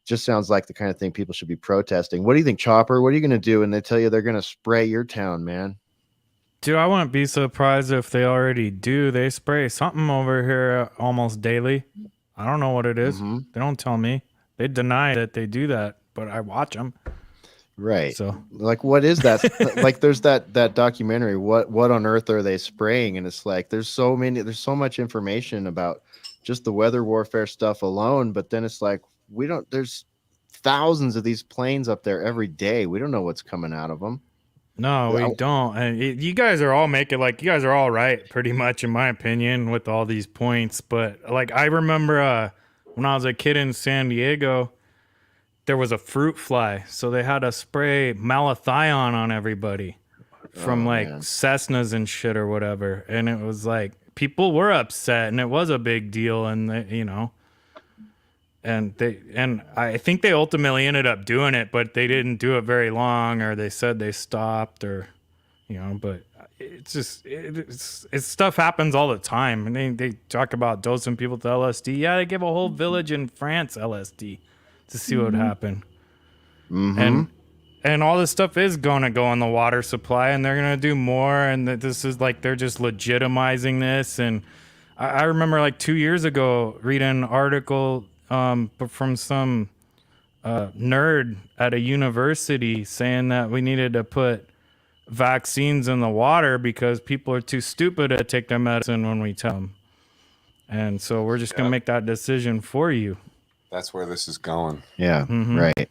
Just sounds like the kind of thing people should be protesting. What do you think, Chopper? What are you going to do when they tell you they're going to spray your town, man? Dude, I wouldn't be surprised if they already do. They spray something over here almost daily. I don't know what it is. Mm-hmm. They don't tell me. They deny that they do that, but I watch them. Right. So, like, what is that? Like, there's that documentary. What on earth are they spraying? And it's like there's so much information about just the weather warfare stuff alone. But then it's like there's thousands of these planes up there every day. We don't know what's coming out of them. no, we don't. And you guys are all you guys are all right, pretty much, in my opinion, with all these points. But like, I remember when I was a kid in San Diego, there was a fruit fly, so they had to spray malathion on everybody from Cessnas and shit or whatever. And it was like people were upset, and it was a big deal, and and I think they ultimately ended up doing it, but they didn't do it very long, or they said they stopped, or but it's just it's stuff happens all the time. And they talk about dosing people to LSD. Yeah, they give a whole village in France LSD to see what would happen. Mm-hmm. And all this stuff is going to go in the water supply, and they're going to do more, and this is like they're just legitimizing this. And I remember like 2 years ago reading an article from some nerd at a university saying that we needed to put vaccines in the water because people are too stupid to take their medicine when we tell them. And so we're just going to make that decision for you. That's where this is going. Yeah, right.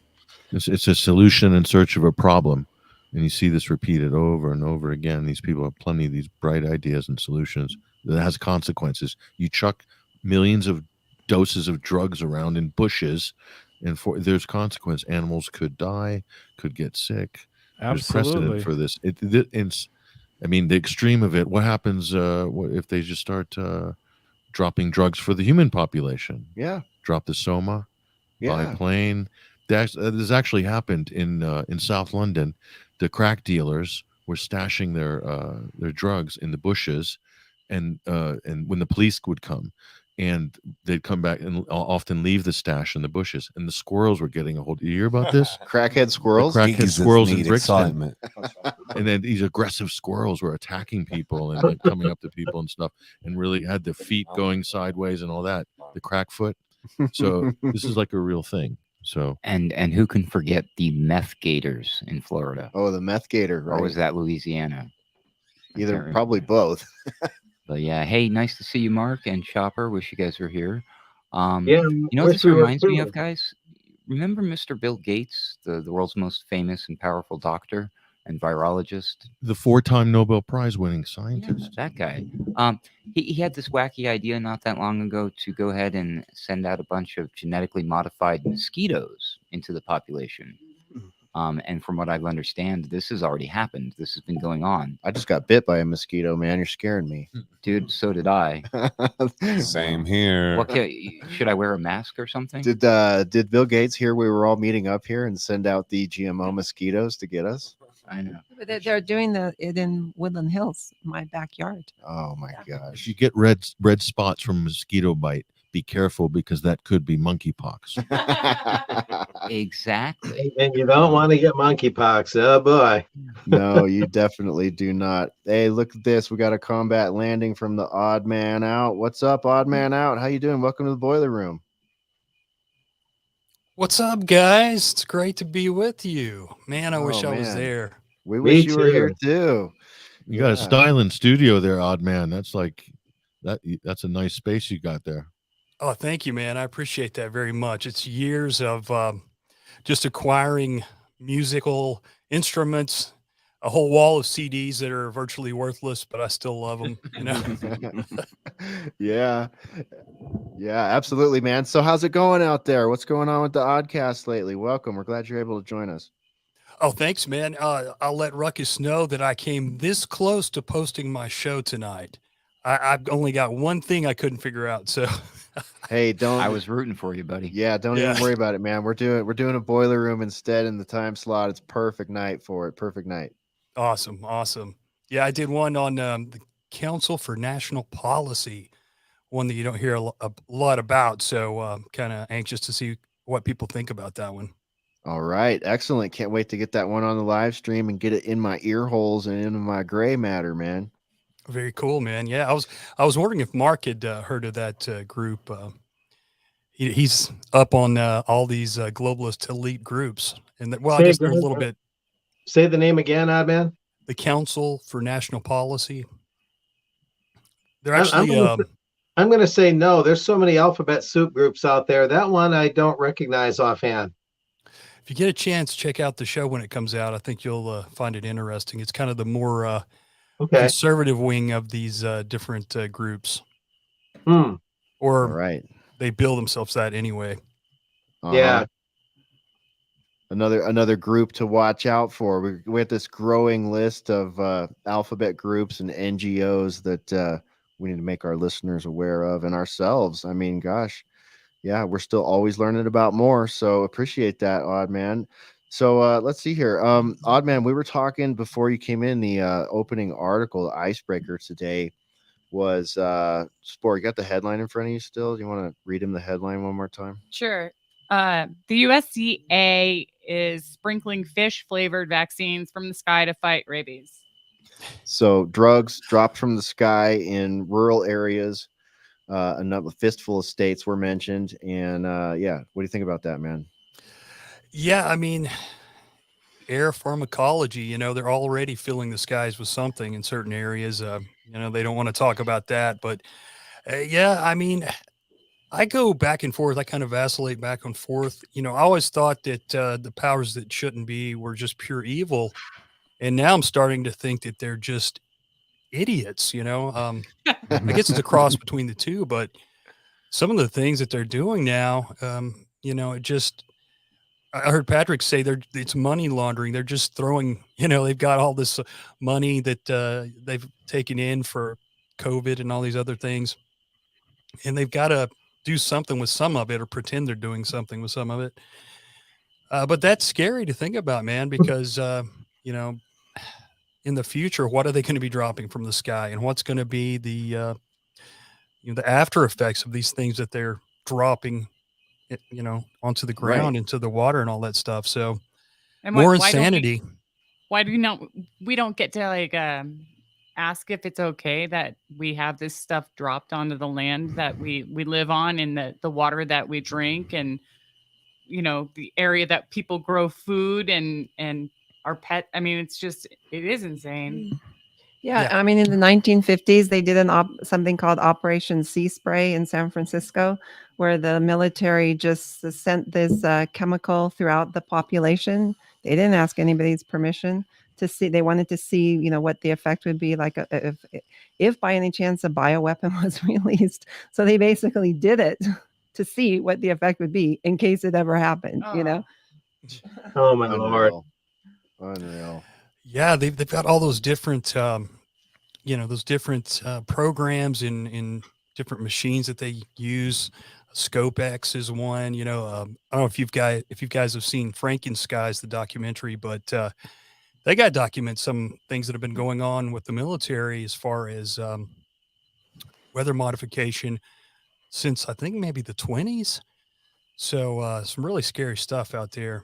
It's a solution in search of a problem. And you see this repeated over and over again. These people have plenty of these bright ideas and solutions that has consequences. You chuck millions of doses of drugs around in bushes, and there's consequence. Animals could die, could get sick. There's precedent for this. It's, I mean, the extreme of it. What happens if they just start dropping drugs for the human population? Yeah, drop the Soma by plane. This actually happened in South London. The crack dealers were stashing their drugs in the bushes, and when the police would come, and they'd come back and often leave the stash in the bushes, and the squirrels were getting a hold. You hear about this? Crackhead squirrels? Crackhead squirrels in Brixton. And then these aggressive squirrels were attacking people and like coming up to people and stuff, and really had the feet going sideways and all that. The crack foot. So this is like a real thing. So and who can forget the meth gators in Florida? Oh, the meth gator, right? Or was that Louisiana? Probably both. But yeah, hey, nice to see you, Mark and Chopper. Wish you guys were here. Yeah, you know what this reminds me of, guys? Remember Mr. Bill Gates, the world's most famous and powerful doctor and virologist? The 4-time Nobel Prize winning scientist. Yeah, that guy. He had this wacky idea not that long ago to go ahead and send out a bunch of genetically modified mosquitoes into the population. And from what I understand, this has already happened. This has been going on. I just got bit by a mosquito, man. You're scaring me. Dude, so did I. Same here. Should I wear a mask or something? Did Bill Gates hear we were all meeting up here and send out the GMO mosquitoes to get us? I know. But they're doing it in Woodland Hills, my backyard. Oh my gosh. If you get red spots from a mosquito bite, be careful, because that could be monkeypox. Exactly. And you don't want to get monkeypox. Oh boy. No, you definitely do not. Hey, look at this. We got a combat landing from the Odd Man Out. What's up, Odd Man Out? How you doing? Welcome to the boiler room. What's up, guys? It's great to be with you. Man, I wish I was there. We wish you were here too. You got a styling studio there, Odd Man. That's like that's a nice space you got there. Oh, thank you, man. I appreciate that very much. It's years of just acquiring musical instruments, a whole wall of CDs that are virtually worthless, but I still love them. You know? Yeah, absolutely, man. So how's it going out there? What's going on with the Oddcast lately? Welcome. We're glad you're able to join us. Oh, thanks, man. I'll let Ruckus know that I came this close to posting my show tonight. I've only got one thing I couldn't figure out, so Hey, don't. I was rooting for you, buddy. Yeah, don't Yeah. even worry about it, man. We're doing a boiler room instead in the time slot. It's perfect night for it. Perfect night. Awesome. Awesome. Yeah, I did one on the Council for National Policy, one that you don't hear a lot about. So kind of anxious to see what people think about that one. All right, excellent. Can't wait to get that one on the live stream and get it in my ear holes and into my gray matter, man. Very cool, man. Yeah, I was wondering if Mark had heard of that group. He's up on all these globalist elite groups, and well, I Say guess they're a again, little bit. Say the name again, Odd Man. The Council for National Policy. They're I'm actually. I'm going to say no. There's so many alphabet soup groups out there. That one I don't recognize offhand. If you get a chance, check out the show when it comes out. I think you'll find it interesting. It's kind of the more conservative wing of these different groups. Or All right. They bill themselves that anyway. Yeah. Another group to watch out for. We have this growing list of alphabet groups and NGOs that we need to make our listeners aware of and ourselves. I mean, gosh, yeah, we're still always learning about more. So appreciate that, Odd Man. So let's see here. Odd Man, we were talking before you came in, the opening article, the icebreaker today was Sport. You got the headline in front of you still? Do you want to read him the headline one more time? Sure. The USDA is sprinkling fish flavored vaccines from the sky to fight rabies. So drugs dropped from the sky in rural areas. A fistful of states were mentioned. And yeah, what do you think about that, man? Yeah, I mean, air pharmacology, they're already filling the skies with something in certain areas. They don't want to talk about that. But yeah, I mean, I go back and forth. I kind of vacillate back and forth. I always thought that the powers that shouldn't be were just pure evil. And now I'm starting to think that they're just idiots, I guess it's a cross between the two, but some of the things that they're doing now, it just, I heard Patrick say it's money laundering. They're just throwing, they've got all this money that they've taken in for COVID and all these other things. And they've got to do something with some of it or pretend they're doing something with some of it. But that's scary to think about, man, because, in the future, what are they going to be dropping from the sky, and what's going to be the after effects of these things that they're dropping, onto the ground, into the water and all that stuff. So And more why insanity. Why do we don't get to ask if it's okay that we have this stuff dropped onto the land that we live on, and the water that we drink, and the area that people grow food and our pet. I mean, it is insane. Yeah, I mean, in the 1950s, they did something called Operation Sea Spray in San Francisco, where the military just sent this chemical throughout the population. They didn't ask anybody's permission to see. They wanted to see, what the effect would be like if by any chance a bioweapon was released. So they basically did it to see what the effect would be in case it ever happened. Oh my Lord. Unreal. Yeah, they've got all those different, programs in different machines that they use. Scope X is one. I don't know if you guys have seen Frankenskies, the documentary, but they got document some things that have been going on with the military as far as weather modification since I think maybe the 20s. So some really scary stuff out there.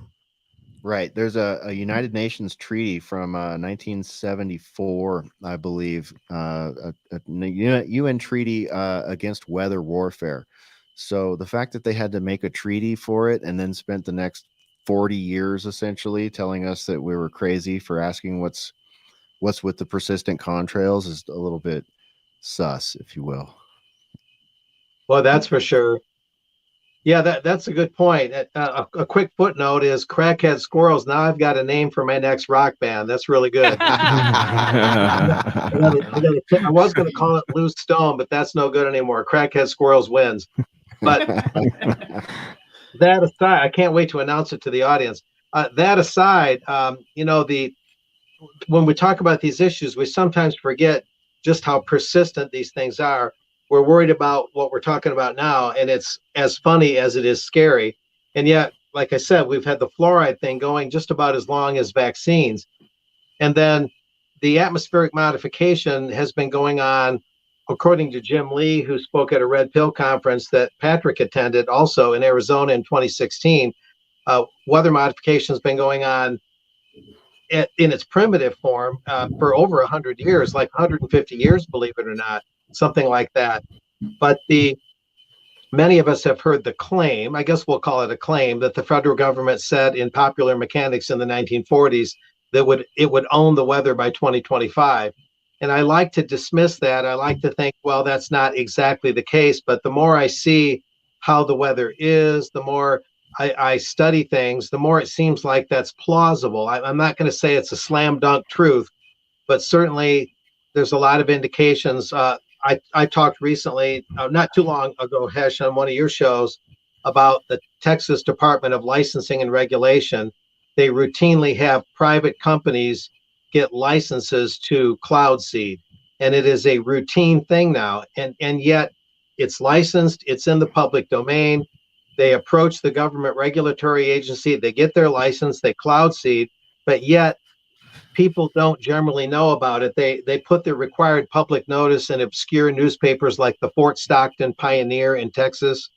Right. There's a United Nations treaty from 1974, I believe, a UN treaty against weather warfare. So the fact that they had to make a treaty for it and then spent the next 40 years essentially telling us that we were crazy for asking what's with the persistent contrails is a little bit sus, if you will. Well, that's for sure. Yeah, that's a good point. A quick footnote is Crackhead Squirrels. Now I've got a name for my next rock band. That's really good. I was going to call it Loose Stone, but that's no good anymore. Crackhead Squirrels wins. But that aside, I can't wait to announce it to the audience. That aside, when we talk about these issues, we sometimes forget just how persistent these things are. we're worried about what we're talking about now, and it's as funny as it is scary. And yet, like I said, we've had the fluoride thing going just about as long as vaccines. And then the atmospheric modification has been going on, according to Jim Lee, who spoke at a Red Pill conference that Patrick attended also in Arizona in 2016. Weather modification has been going on in its primitive form for over 100 years, like 150 years, believe it or not, something like that. But many of us have heard the claim, I guess we'll call it a claim, that the federal government said in Popular Mechanics in the 1940s that it would own the weather by 2025. And I like to dismiss that. I like to think, well, that's not exactly the case. But the more I see how the weather is, the more I study things, the more it seems like that's plausible. I'm not going to say it's a slam dunk truth, but certainly there's a lot of indications. I talked recently, not too long ago, Hesh, on one of your shows about the Texas Department of Licensing and Regulation. They routinely have private companies get licenses to cloud seed, and it is a routine thing now. And yet it's licensed, it's in the public domain. They approach the government regulatory agency, they get their license, they cloud seed, but yet people don't generally know about it. They put the required public notice in obscure newspapers like the Fort Stockton Pioneer in Texas,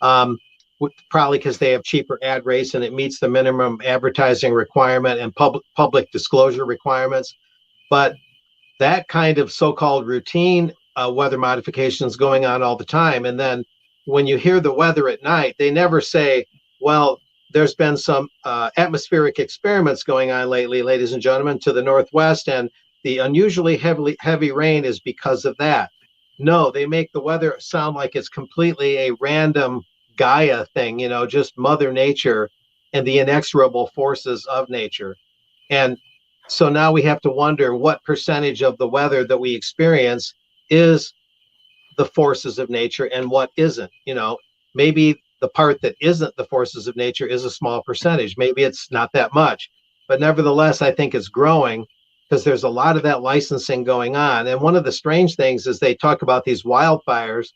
probably because they have cheaper ad rates and it meets the minimum advertising requirement and public disclosure requirements. But that kind of so-called routine weather modifications going on all the time. And then when you hear the weather at night, they never say, well, there's been some atmospheric experiments going on lately, ladies and gentlemen, to the northwest, and the unusually heavy rain is because of that. No, they make the weather sound like it's completely a random Gaia thing, just Mother Nature and the inexorable forces of nature. And so now we have to wonder what percentage of the weather that we experience is the forces of nature and what isn't. Maybe the part that isn't the forces of nature is a small percentage. Maybe it's not that much, but nevertheless, I think it's growing because there's a lot of that licensing going on. And one of the strange things is they talk about these wildfires.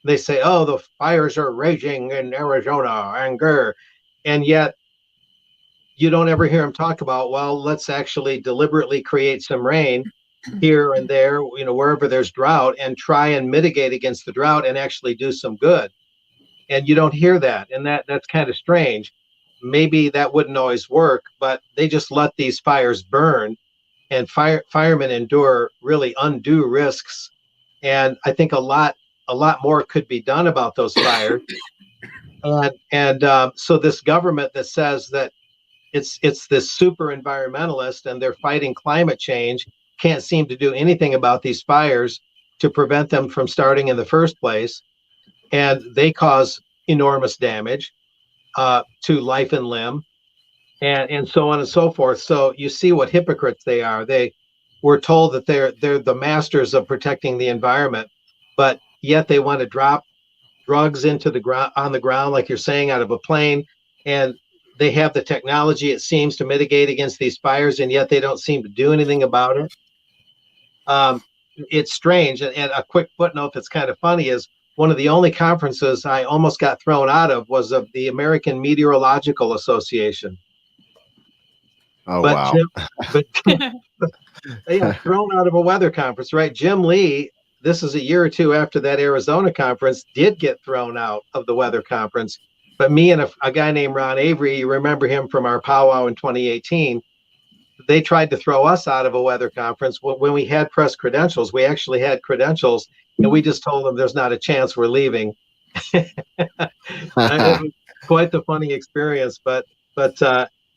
They say, oh, the fires are raging in Arizona, and yet you don't ever hear them talk about, well, let's actually deliberately create some rain here and there, wherever there's drought, and try and mitigate against the drought and actually do some good. And you don't hear that, and that's kind of strange. Maybe that wouldn't always work, but they just let these fires burn, and firemen endure really undue risks. And I think a lot more could be done about those fires. So this government that says that it's this super environmentalist and they're fighting climate change can't seem to do anything about these fires to prevent them from starting in the first place. And they cause enormous damage to life and limb, and so on and so forth. So you see what hypocrites they are. They were told that they're the masters of protecting the environment, but yet they want to drop drugs into the ground, on the ground, like you're saying, out of a plane, and they have the technology, it seems, to mitigate against these fires, and yet they don't seem to do anything about it. It's strange. And a quick footnote that's kind of funny is one of the only conferences I almost got thrown out of was of the American Meteorological Association. Oh, but wow. Yeah, thrown out of a weather conference, right? Jim Lee, this is a year or two after that Arizona conference, did get thrown out of the weather conference. But me and a guy named Ron Avery, you remember him from our powwow in 2018, they tried to throw us out of a weather conference. When we had press credentials, we actually had credentials, and we just told them there's not a chance we're leaving. It was quite the funny experience, but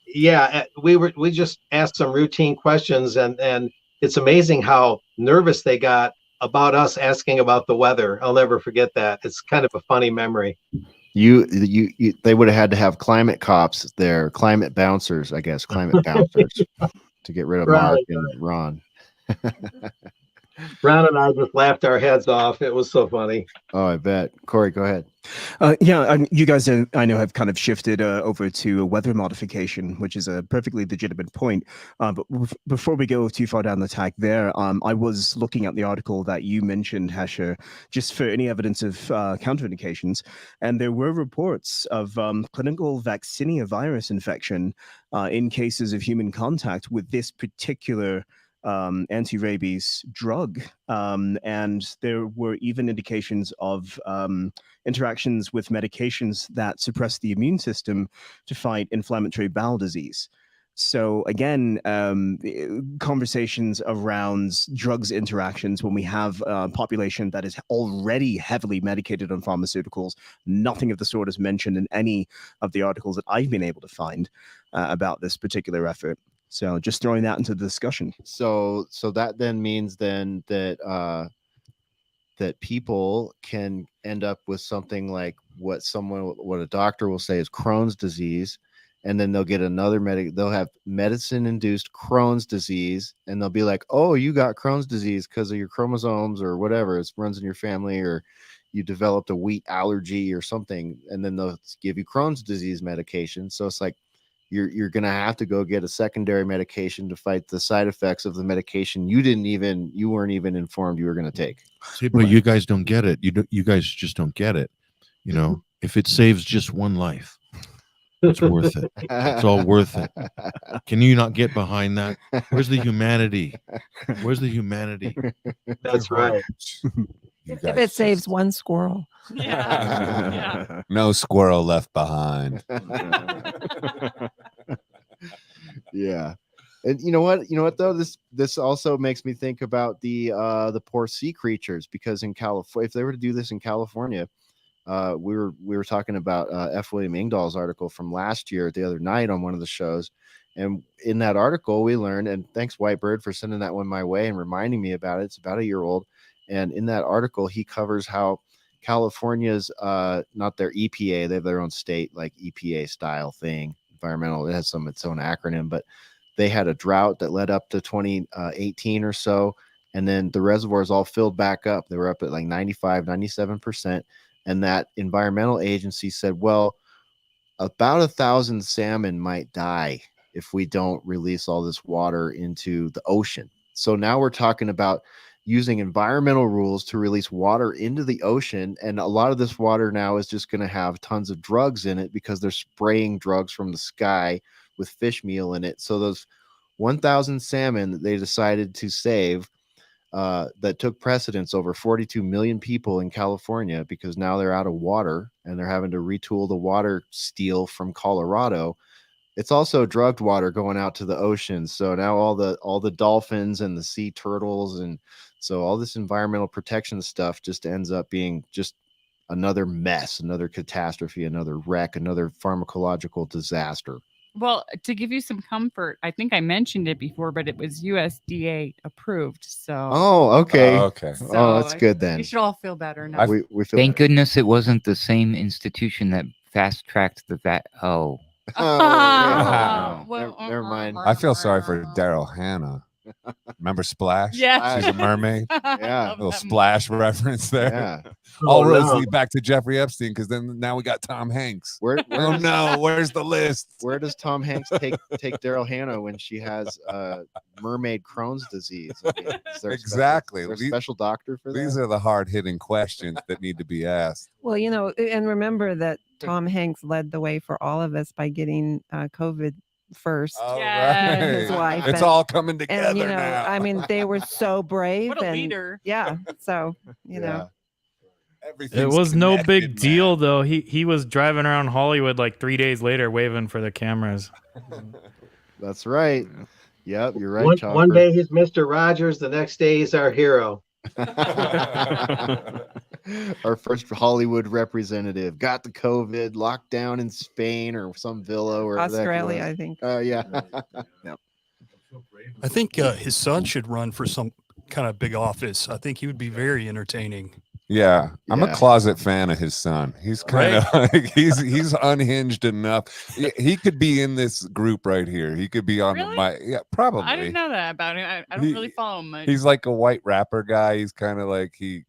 yeah, we just asked some routine questions, and it's amazing how nervous they got about us asking about the weather. I'll never forget that. It's kind of a funny memory. They would have had to have climate cops there, climate bouncers, I guess, climate bouncers to get rid of Mark and Ron. Ron and I just laughed our heads off. It was so funny. Oh, I bet. Corey, go ahead. You guys, I know, have kind of shifted over to weather modification, which is a perfectly legitimate point. But before we go too far down the track there, I was looking at the article that you mentioned, Hesher, just for any evidence of counterindications. And there were reports of clinical vaccinia virus infection in cases of human contact with this particular anti-rabies drug. And there were even indications of interactions with medications that suppress the immune system to fight inflammatory bowel disease. So again, conversations around drugs interactions when we have a population that is already heavily medicated on pharmaceuticals, nothing of the sort is mentioned in any of the articles that I've been able to find about this particular effort. So just throwing that into the discussion. So that then means then that that people can end up with something like what a doctor will say is Crohn's disease, and then they'll get another they'll have medicine induced Crohn's disease, and they'll be like, oh, you got Crohn's disease because of your chromosomes or whatever, it runs in your family, or you developed a wheat allergy or something, and then they'll give you Crohn's disease medication. So it's like you're gonna have to go get a secondary medication to fight the side effects of the medication you weren't even informed you were gonna take. See, but you guys don't get it. You guys just don't get it. You know, if it saves just one life, it's worth it. It's all worth it. Can you not get behind that? Where's the humanity? Where's the humanity? That's right. If it saves one squirrel. Yeah. No squirrel left behind. Yeah. And you know what though, this also makes me think about the poor sea creatures, because in California, if they were to do this in California, we were talking about F. William Engdahl's article from last year the other night on one of the shows, and in that article we learned, and thanks Whitebird for sending that one my way and reminding me about it. It's about a year old, and in that article he covers how California's not their EPA, they have their own state like EPA style thing, environmental, it has its own acronym, but they had a drought that led up to 2018 or so, and then the reservoirs all filled back up. They were up at like 97%, and that environmental agency said, well, about 1,000 salmon might die if we don't release all this water into the ocean. So now we're talking about using environmental rules to release water into the ocean, and a lot of this water now is just going to have tons of drugs in it because they're spraying drugs from the sky with fish meal in it. So those 1,000 salmon that they decided to save, that took precedence over 42 million people in California, because now they're out of water and they're having to retool the water steel from Colorado. It's also drugged water going out to the ocean. So now all the dolphins and the sea turtles, and so all this environmental protection stuff just ends up being just another mess, another catastrophe, another wreck, another pharmacological disaster. Well, to give you some comfort, I think I mentioned it before, but it was USDA approved. So. Oh, okay. Okay. Oh, that's good then. You should all feel better now. We feel Thank goodness it wasn't the same institution that fast tracked the vat. Oh. Oh, Well, never mind. I feel sorry for Daryl Hannah. Remember Splash? Yeah. She's a mermaid. Yeah. Little Splash reference there. Yeah. All roads no. lead back to Jeffrey Epstein, because then now we got Tom Hanks. Oh no, where's the list? Where does Tom Hanks take Daryl Hannah when she has mermaid Crohn's disease? I mean, is there Exactly. Is there a special doctor for that? These are the hard-hitting questions that need to be asked. Well, and remember that Tom Hanks led the way for all of us by getting COVID first. All Yes. And his wife. It's and- all coming together And now. I mean, they were so brave. What a and leader. Yeah. So, you know. It Everything's was no connected, big man. deal though. He was driving around Hollywood like 3 days later waving for the cameras. That's right. Yep, you're right, One Chopper. day he's Mr. Rogers, the next day he's our hero. Our first Hollywood representative got the COVID, locked down in Spain or some villa or Australia, I think. Yeah. Yep. I think his son should run for some kind of big office. I think he would be very entertaining. Yeah, I'm a Yeah. closet fan of his son. He's kind of like he's unhinged enough. He could be in this group right here. He could be on the mic. Yeah, probably. I didn't know that about him. I don't really follow him much. He's like a white rapper guy. He's kind of like He's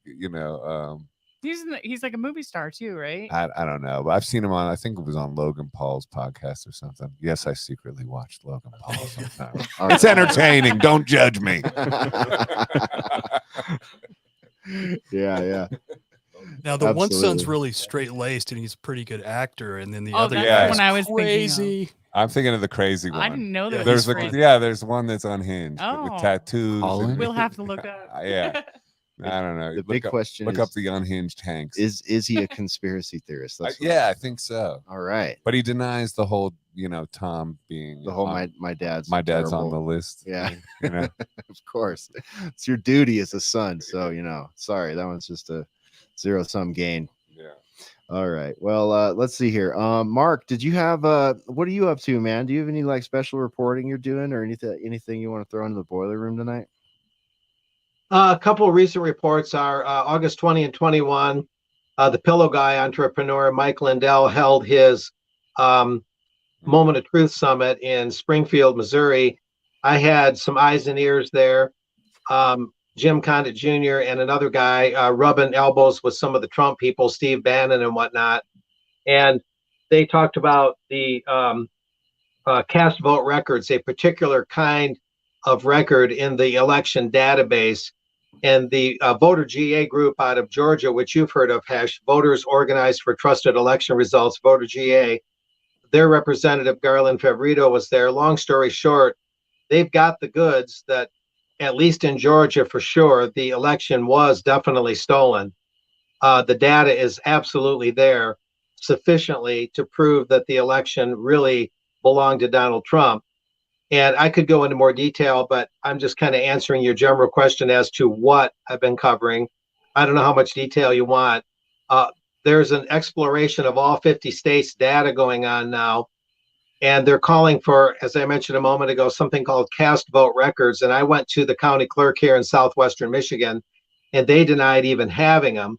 like a movie star too, right? I don't know, but I've seen him on. I think it was on Logan Paul's podcast or something. Yes, I secretly watched Logan Paul sometimes. It's entertaining. Don't judge me. Yeah. Now the one son's Absolutely. really straight laced and he's a pretty good actor, and then the Oh, other that's guy the one I was thinking of. crazy. I'm thinking of the crazy one. I didn't know there There's was a, crazy. there's one that's unhinged Oh. with tattoos. and- We'll have to look up. Yeah. I don't know. The big question look is, up the unhinged Hanks. Is he a conspiracy theorist? That's what- Yeah, I think so. All right. But he denies the whole, Tom being The whole on- my dad's on terrible. the list. Yeah. thing, you know? Of course. It's your duty as a son. So, sorry, that one's just a zero-sum game. Yeah. All right. Well, let's see here. Mark, did you have what are you up to, man? Do you have any like special reporting you're doing or anything you want to throw into the boiler room tonight? A couple of recent reports are August 20 and 21. The Pillow Guy entrepreneur Mike Lindell held his Moment of Truth Summit in Springfield, Missouri. I had some eyes and ears there. Jim Condit Jr. and another guy rubbing elbows with some of the Trump people, Steve Bannon and whatnot. And they talked about the cast vote records, a particular kind of record in the election database. And the voter GA group out of Georgia, which you've heard of, Voters Organized for Trusted Election Results, Voter GA, their representative, Garland Favorito, was there. Long story short, they've got the goods that, at least in Georgia for sure, the election was definitely stolen. The data is absolutely there sufficiently to prove that the election really belonged to Donald Trump. And I could go into more detail, but I'm just kind of answering your general question as to what I've been covering. I don't know how much detail you want. There's an exploration of all 50 states' data going on now. And they're calling for, as I mentioned a moment ago, something called cast vote records. And I went to the county clerk here in southwestern Michigan, and they denied even having them.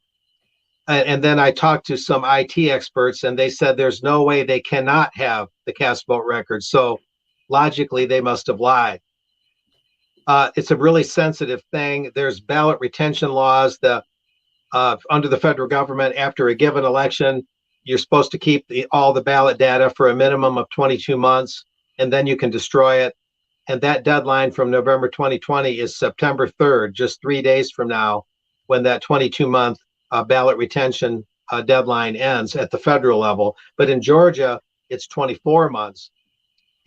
And then I talked to some IT experts, and they said there's no way they cannot have the cast vote records. So logically, they must have lied. It's a really sensitive thing. There's ballot retention laws. Under the federal government, after a given election, you're supposed to keep all the ballot data for a minimum of 22 months, and then you can destroy it. And that deadline from November 2020 is September 3rd, just 3 days from now, when that 22-month ballot retention deadline ends at the federal level. But in Georgia, it's 24 months.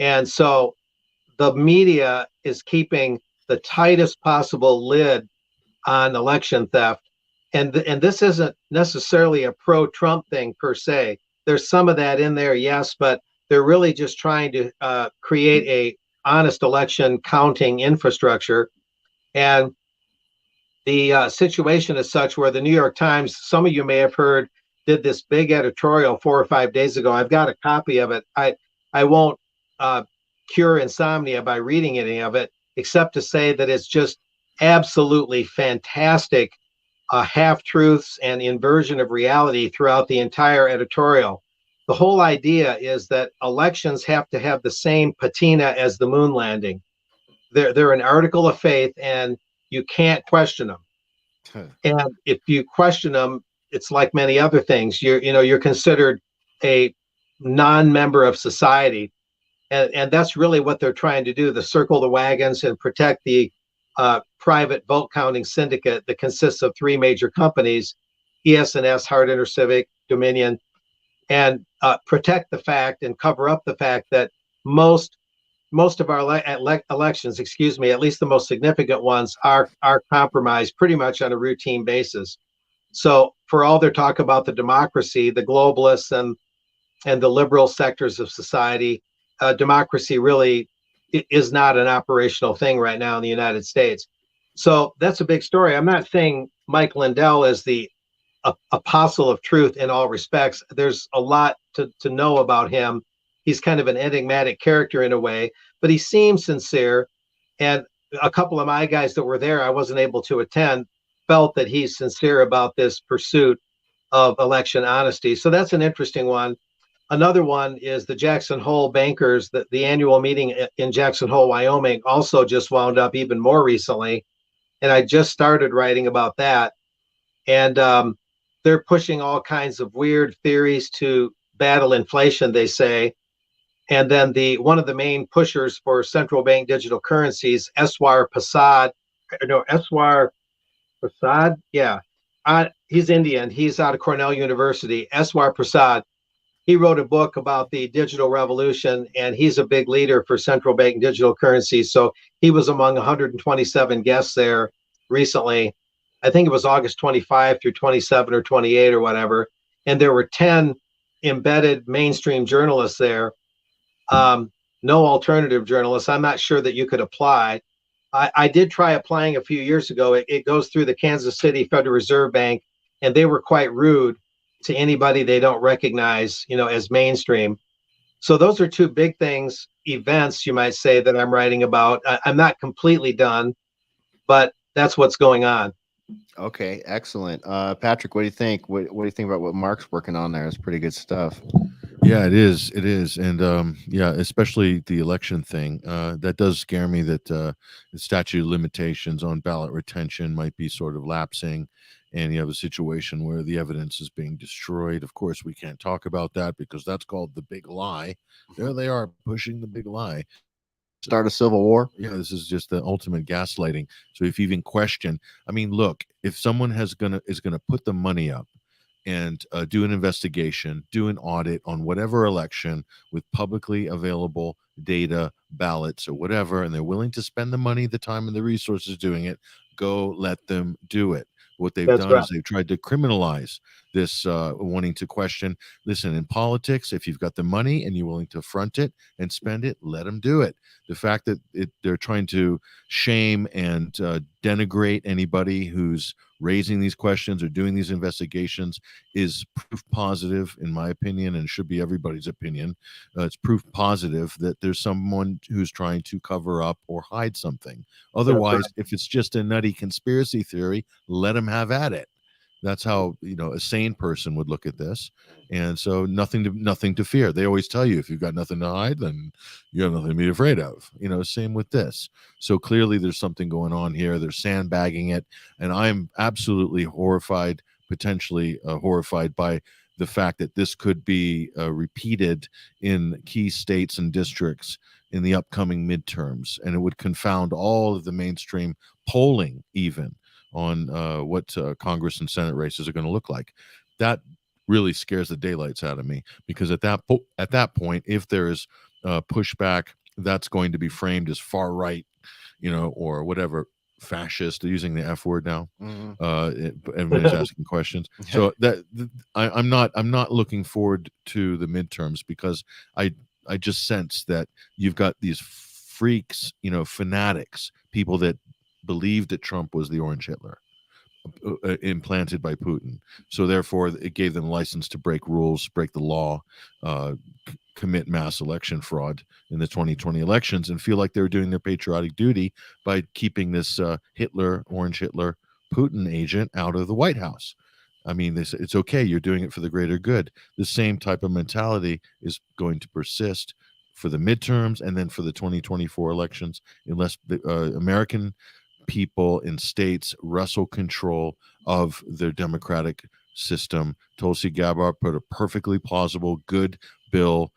And so the media is keeping the tightest possible lid on election theft. And this isn't necessarily a pro-Trump thing per se. There's some of that in there, yes, but they're really just trying to create a honest election counting infrastructure. And the situation is such where the New York Times, some of you may have heard, did this big editorial 4 or 5 days ago. I've got a copy of it. I won't cure insomnia by reading any of it, except to say that it's just absolutely fantastic half-truths and inversion of reality throughout the entire editorial. The whole idea is that elections have to have the same patina as the moon landing. They're an article of faith, and you can't question them. And if you question them, it's like many other things. You're considered a non-member of society, and that's really what they're trying to do: to circle the wagons and protect the private vote counting syndicate that consists of 3 major companies, ES&S, Hart InterCivic, Dominion, and protect the fact and cover up the fact that most of our elections, at least the most significant ones, are compromised pretty much on a routine basis. So for all their talk about the democracy, the globalists and the liberal sectors of society, democracy really is not an operational thing right now in the United States. So that's a big story. I'm not saying Mike Lindell is the apostle of truth in all respects. There's a lot to know about him. He's kind of an enigmatic character in a way, but he seems sincere. And a couple of my guys that were there, I wasn't able to attend, felt that he's sincere about this pursuit of election honesty. So that's an interesting one. Another one is the Jackson Hole bankers. The annual meeting in Jackson Hole, Wyoming, also just wound up even more recently. And I just started writing about that. And they're pushing all kinds of weird theories to battle inflation, they say. And then one of the main pushers for central bank digital currencies, Eswar Prasad, yeah. He's Indian. He's out of Cornell University. Eswar Prasad. He wrote a book about the digital revolution, and he's a big leader for central bank digital currencies. So he was among 127 guests there recently. I think it was August 25 through 27 or 28 or whatever. And there were 10 embedded mainstream journalists there. No alternative journalists. I'm not sure that you could apply. I did try applying a few years ago. It goes through the Kansas City Federal Reserve Bank, and they were quite rude to anybody they don't recognize, as mainstream. So those are two big things, events, you might say, that I'm writing about. I'm not completely done, but that's what's going on. Okay, excellent. Patrick, what do you think? What do you think about what Mark's working on there? It's pretty good stuff. Yeah, it is. It is. And yeah, especially the election thing. That does scare me that the statute of limitations on ballot retention might be sort of lapsing. And you have a situation where the evidence is being destroyed. Of course, we can't talk about that because that's called the big lie. There they are pushing the big lie. Start a civil war. Yeah, this is just the ultimate gaslighting. So if you even question, I mean, look, if someone is gonna put the money up and do an investigation, do an audit on whatever election with publicly available data, ballots, or whatever, and they're willing to spend the money, the time, and the resources doing it, go let them do it. What they've That's done right. is they've tried to criminalize this wanting to question. Listen, in politics, if you've got the money and you're willing to front it and spend it, let them do it. The fact that they're trying to shame and denigrate anybody who's raising these questions or doing these investigations is proof positive, in my opinion, and should be everybody's opinion. It's proof positive that there's someone who's trying to cover up or hide something. Otherwise, if it's just a nutty conspiracy theory, let them have at it. That's how a sane person would look at this. And so nothing to fear. They always tell you if you've got nothing to hide, then you have nothing to be afraid of. Same with this. So clearly there's something going on here. They're sandbagging it, and I'm absolutely horrified, potentially horrified by the fact that this could be repeated in key states and districts in the upcoming midterms, and it would confound all of the mainstream polling even on what Congress and Senate races are going to look like. That really scares the daylights out of me, because at that point, if there is pushback, that's going to be framed as far right, or whatever, fascist. They're using the F word now. Everybody's asking questions. So I'm not looking forward to the midterms, because I just sense that you've got these freaks, fanatics, people that believed that Trump was the Orange Hitler, implanted by Putin. So therefore, it gave them license to break rules, break the law, commit mass election fraud in the 2020 elections, and feel like they were doing their patriotic duty by keeping this Orange Hitler, Putin agent out of the White House. I mean, it's okay. You're doing it for the greater good. The same type of mentality is going to persist for the midterms and then for the 2024 elections, unless the American people in states wrestle control of their democratic system. Tulsi Gabbard put a perfectly plausible, good bill,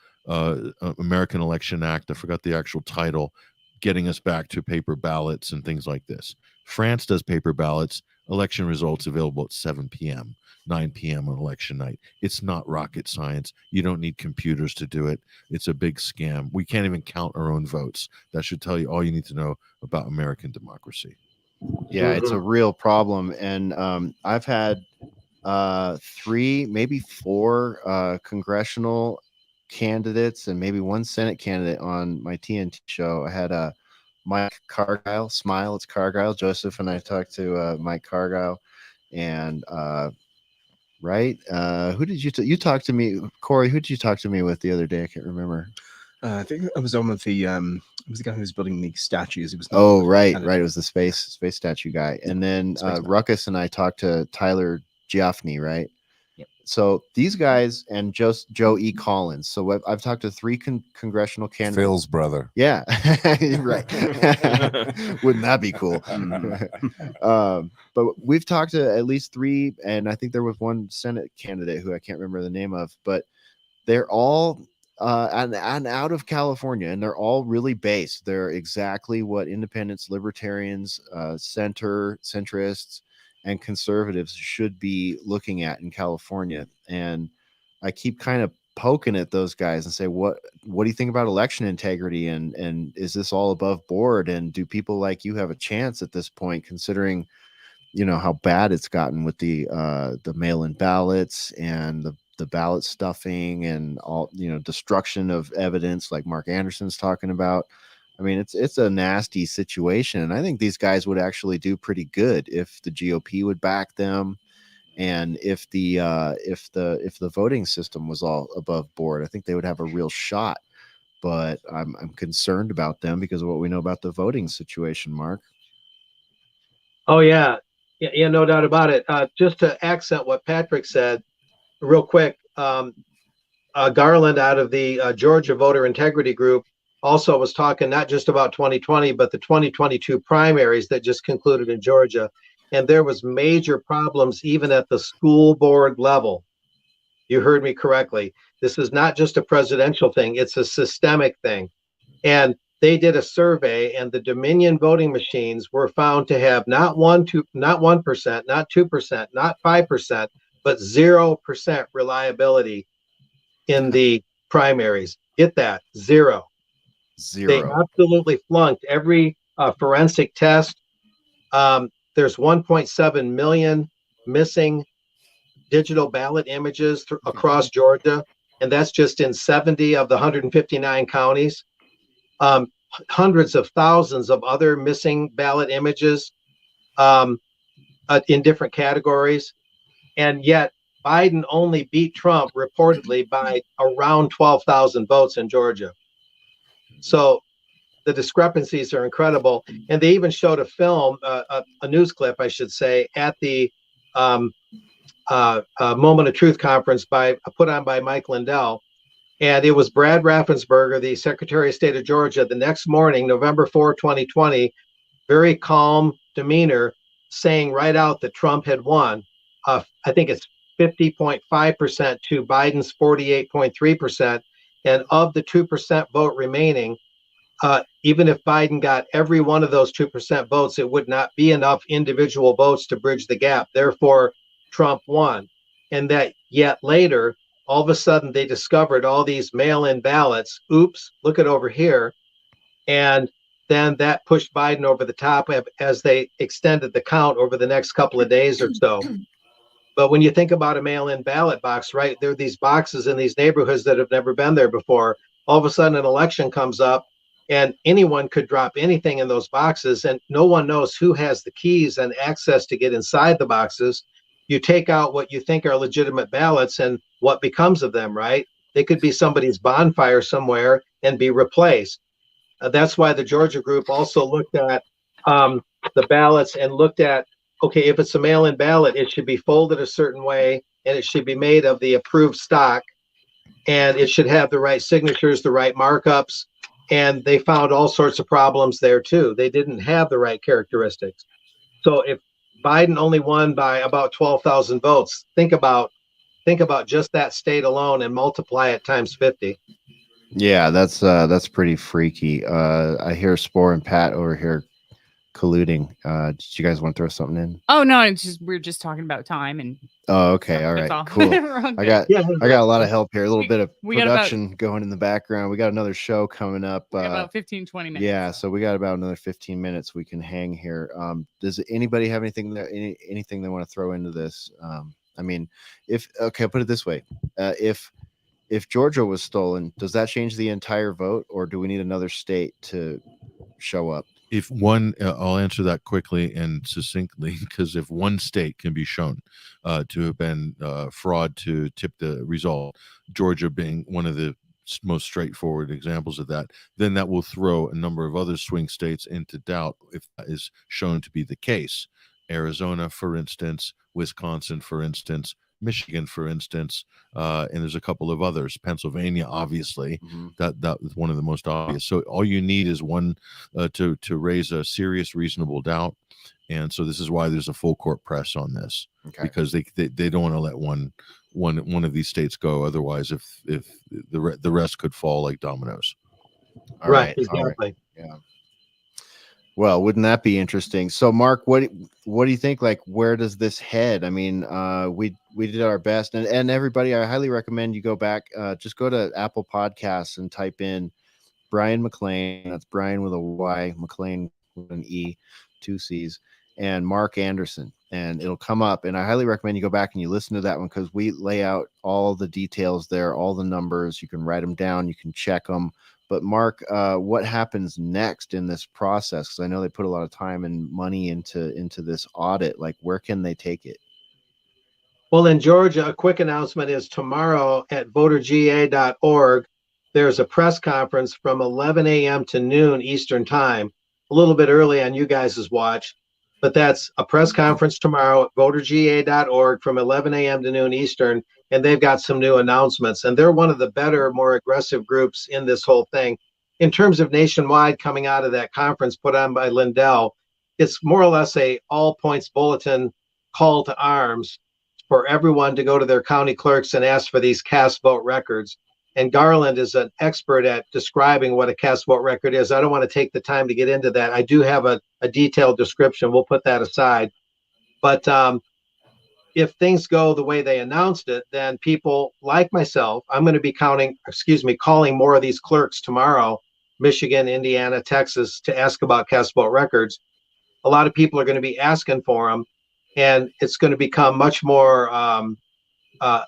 American Election Act. I forgot the actual title, getting us back to paper ballots and things like this. France does paper ballots, election results available at 7 p.m., 9 p.m. on election night. It's not rocket science. You don't need computers to do it. It's a big scam. We can't even count our own votes. That should tell you all you need to know about American democracy. Yeah, it's a real problem. And I've had 3, maybe 4 congressional candidates and maybe 1 Senate candidate on my TNT show. I had Mike Cargile, Smile, it's Cargile. Joseph and I talked to Mike Cargile, and who did you talk to me, Cory? Who did you talk to me with the other day? I can't remember. I think I was on with the it was the guy who was building the statues. It was Oh, right. It was the space statue guy. And then Space man. Ruckus and I talked to Tyler Giaffney, right? Yep. So these guys and just Joe E. Collins. So I've talked to three congressional candidates. Phil's brother. Yeah, right. Wouldn't that be cool? But we've talked to at least three, and I think there was one Senate candidate who I can't remember the name of, but they're all and out of California, and they're all really based. They're exactly what independents, libertarians, centrists, and conservatives should be looking at in California. And I keep kind of poking at those guys and say, what do you think about election integrity? And is this all above board? And do people like you have a chance at this point, considering, you know, how bad it's gotten with the mail-in ballots and the ballot stuffing and all, you know, destruction of evidence like Mark Anderson's talking about. I mean, it's a nasty situation. And I think these guys would actually do pretty good if the GOP would back them. And if the voting system was all above board, I think they would have a real shot. But I'm concerned about them because of what we know about the voting situation, Mark. Oh yeah, no doubt about it. Just to accent what Patrick said, real quick, Garland out of the Georgia Voter Integrity Group also was talking not just about 2020, but the 2022 primaries that just concluded in Georgia. And there was major problems even at the school board level. You heard me correctly. This is not just a presidential thing, it's a systemic thing. And they did a survey, and the Dominion voting machines were found to have not 1%, not 2%, not 5%, but 0% reliability in the primaries. Get that, zero. They absolutely flunked every forensic test. There's 1.7 million missing digital ballot images across Georgia, and that's just in 70 of the 159 counties. Hundreds of thousands of other missing ballot images in different categories. And yet Biden only beat Trump reportedly by around 12,000 votes in Georgia. So the discrepancies are incredible. And they even showed a film, a news clip, I should say, at the Moment of Truth conference put on by Mike Lindell. And it was Brad Raffensperger, the Secretary of State of Georgia, the next morning, November 4, 2020, very calm demeanor, saying right out that Trump had won. I think it's 50.5% to Biden's 48.3%. And of the 2% vote remaining, even if Biden got every one of those 2% votes, it would not be enough individual votes to bridge the gap. Therefore, Trump won. And that yet later, all of a sudden they discovered all these mail-in ballots. Oops, look at over here. And then that pushed Biden over the top as they extended the count over the next couple of days or so. But when you think about a mail-in ballot box, right, there are these boxes in these neighborhoods that have never been there before. All of a sudden an election comes up and anyone could drop anything in those boxes, and no one knows who has the keys and access to get inside the boxes. You take out what you think are legitimate ballots, and what becomes of them, right? They could be somebody's bonfire somewhere and be replaced. That's why the Georgia group also looked at the ballots and looked at, okay, if it's a mail-in ballot, it should be folded a certain way, and it should be made of the approved stock, and it should have the right signatures, the right markups, and they found all sorts of problems there too. They didn't have the right characteristics. So if Biden only won by about 12,000 votes, think about just that state alone and multiply it times 50. Yeah, that's pretty freaky. I hear Spore and Pat over here colluding. Did you guys want to throw something in? Oh no, it's just we're just talking about time and. Oh, okay, all right, all. cool. We're I got a lot of help here. A little bit of we got production going in the background. We got another show coming up. About 15, 20 minutes. Yeah, so we got about another 15 minutes we can hang here. Does anybody have anything they want to throw into this? I mean, I'll put it this way: if Georgia was stolen, does that change the entire vote, or do we need another state to show up? If one, I'll answer that quickly and succinctly, because if one state can be shown to have been fraud to tip the result, Georgia being one of the most straightforward examples of that, then that will throw a number of other swing states into doubt if that is shown to be the case. Arizona, for instance, Wisconsin, for instance, Michigan, for instance, and there's a couple of others. Pennsylvania, obviously, that was one of the most obvious. So all you need is one to raise a serious, reasonable doubt, and so this is why there's a full court press on this, because they don't want to let one of these states go. Otherwise, if the rest could fall like dominoes. All right. Exactly. Yeah. Well, wouldn't that be interesting? So, Mark, what do you think? Like, where does this head? I mean, we did our best, and everybody, I highly recommend you go back. Just go to Apple Podcasts and type in Brian McLean. That's Brian with a Y, McLean with an E, 2 C's, and Mark Anderson, and it'll come up. And I highly recommend you go back and you listen to that one, because we lay out all the details there, all the numbers. You can write them down, you can check them. But Mark, what happens next in this process? Because I know they put a lot of time and money into this audit. Like, where can they take it? Well, in Georgia, a quick announcement is tomorrow at voterga.org. There's a press conference from 11 a.m. to noon Eastern time, a little bit early on you guys' watch, but that's a press conference tomorrow at voterga.org from 11 a.m. to noon Eastern, and they've got some new announcements, and they're one of the better, more aggressive groups in this whole thing. In terms of nationwide coming out of that conference put on by Lindell, it's more or less a all points bulletin call to arms for everyone to go to their county clerks and ask for these cast vote records. And Garland is an expert at describing what a cast vote record is. I don't want to take the time to get into that. I do have a detailed description. We'll put that aside. But if things go the way they announced it, then people like myself, I'm going to be calling more of these clerks tomorrow, Michigan, Indiana, Texas, to ask about cast vote records. A lot of people are going to be asking for them, and it's going to become much more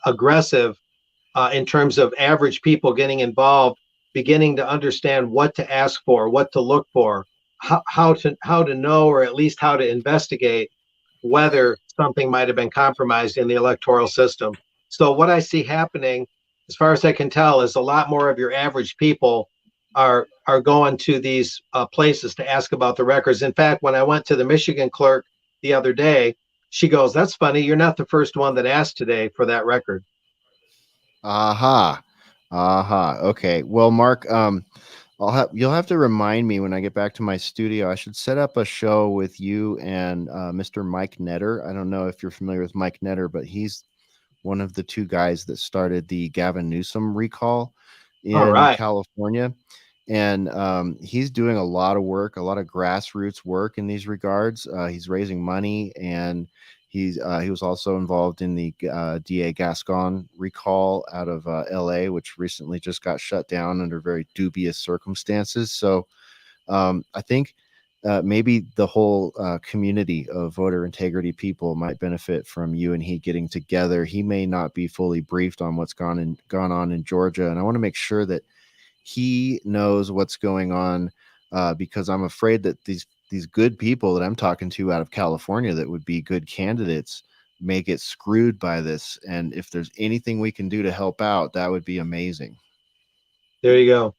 aggressive in terms of average people getting involved, beginning to understand what to ask for, what to look for, how to know, or at least how to investigate whether something might have been compromised in the electoral system. So what I see happening, as far as I can tell, is a lot more of your average people are going to these places to ask about the records. In fact, when I went to the Michigan clerk the other day, she goes, "That's funny. You're not the first one that asked today for that record." Aha. Okay. Well, Mark, you'll have to remind me when I get back to my studio. I should set up a show with you and Mr. Mike Netter. I don't know if you're familiar with Mike Netter, but he's one of the two guys that started the Gavin Newsom recall in California. And he's doing a lot of work, a lot of grassroots work in these regards. He's raising money, and he was also involved in the DA Gascon recall out of LA, which recently just got shut down under very dubious circumstances. So I think maybe the whole community of voter integrity people might benefit from you and he getting together. He may not be fully briefed on what's gone on in Georgia, and I want to make sure that he knows what's going on, because I'm afraid that these good people that I'm talking to out of California that would be good candidates may get screwed by this. And if there's anything we can do to help out, that would be amazing. There you go.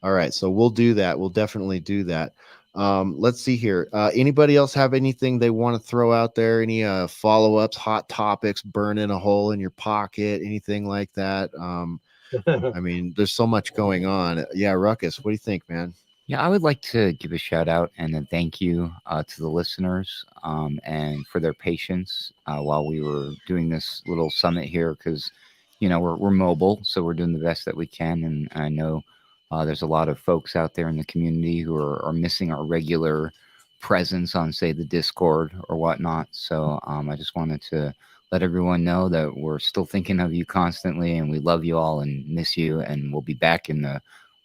All right. So we'll do that. We'll definitely do that. Let's see here. Anybody else have anything they want to throw out there? Any follow-ups, hot topics, burning a hole in your pocket, anything like that? I mean, there's so much going on. Yeah, Ruckus, what do you think, man? Yeah, I would like to give a shout out and a thank you to the listeners and for their patience while we were doing this little summit here, because, you know, we're mobile, so we're doing the best that we can. And I know there's a lot of folks out there in the community who are missing our regular presence on, say, the Discord or whatnot. So I just wanted to let everyone know that we're still thinking of you constantly, and we love you all and miss you, and we'll be back in the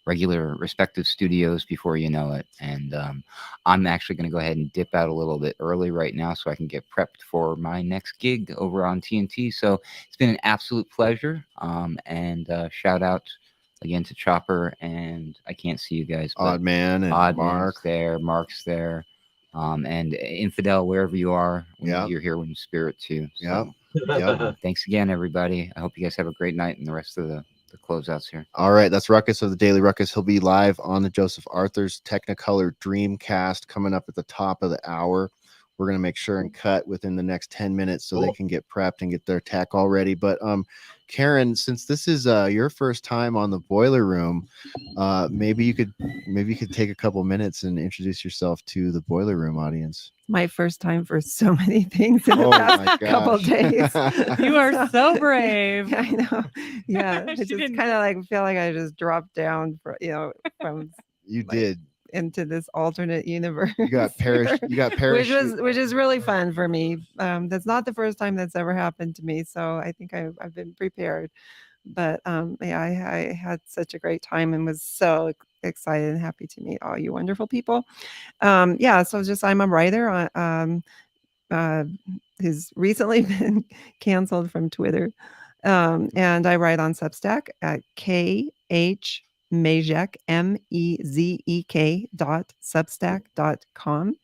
regular respective studios before you know it. And I'm actually going to go ahead and dip out a little bit early right now so I can get prepped for my next gig over on TNT. So it's been an absolute pleasure. And shout out again to Chopper, and I can't see you guys, but Odd Man and Mark there, Mark's there. And Infidel, wherever you are, you're here in spirit too. So, thanks again, everybody. I hope you guys have a great night and the rest of the the closeouts here. All right, that's Ruckus of the Daily Ruckus. He'll be live on the Joseph Arthur's Technicolor Dreamcast coming up at the top of the hour. We're going to make sure and cut within the next 10 minutes so they can get prepped and get their tech all ready. But Karen, since this is your first time on the Boiler Room, maybe you could take a couple minutes and introduce yourself to the Boiler Room audience. My first time for so many things in the Oh past my couple of days. You are so brave. I know. Yeah, I She just didn't- kind of like feel like I just dropped down from You like, did. into this alternate universe. You got parachute. which is really fun for me. That's not the first time that's ever happened to me, so I think I've been prepared. But yeah, I had such a great time and was so excited and happy to meet all you wonderful people. Yeah, so just I'm a writer who's recently been canceled from Twitter, and I write on Substack at KH Mezek, MEZEK.substack.com.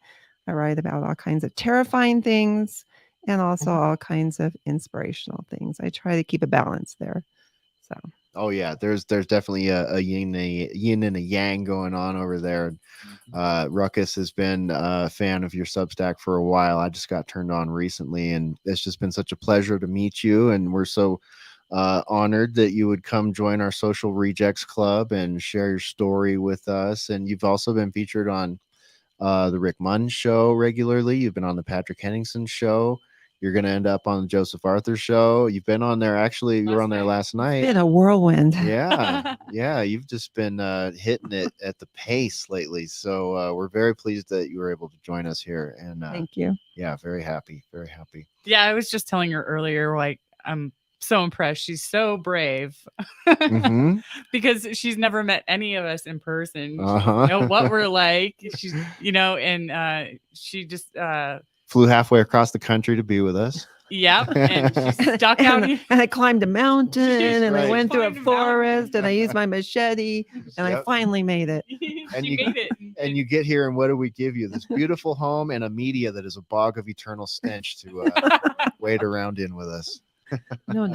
I write about all kinds of terrifying things and also all kinds of inspirational things. I try to keep a balance there. So. Oh yeah, there's definitely a yin and a yang going on over there. Ruckus has been a fan of your Substack for a while. I just got turned on recently, and it's just been such a pleasure to meet you. And we're so honored that you would come join our Social Rejects Club and share your story with us. And you've also been featured on the Rick Munn Show regularly. You've been on the Patrick Henningsen Show. You're going to end up on the Joseph Arthur Show. You've been on there. Actually, you were on there last night. It's been a whirlwind. Yeah. Yeah. You've just been hitting it at the pace lately. So we're very pleased that you were able to join us here. And thank you. Yeah, very happy. Very happy. Yeah, I was just telling her earlier, like, I'm so impressed. She's so brave Mm-hmm. because she's never met any of us in person. She Uh-huh. doesn't know what we're like. She's, and she just, Flew halfway across the country to be with us. yep. And she's stuck out here. And I climbed a mountain and I right. went through a Climbed a mountain. forest and I used my machete and I Yep. finally made it. And She you- made it. And you get here, and what do we give you? This beautiful home and a media that is a bog of eternal stench to wait around in with us. No.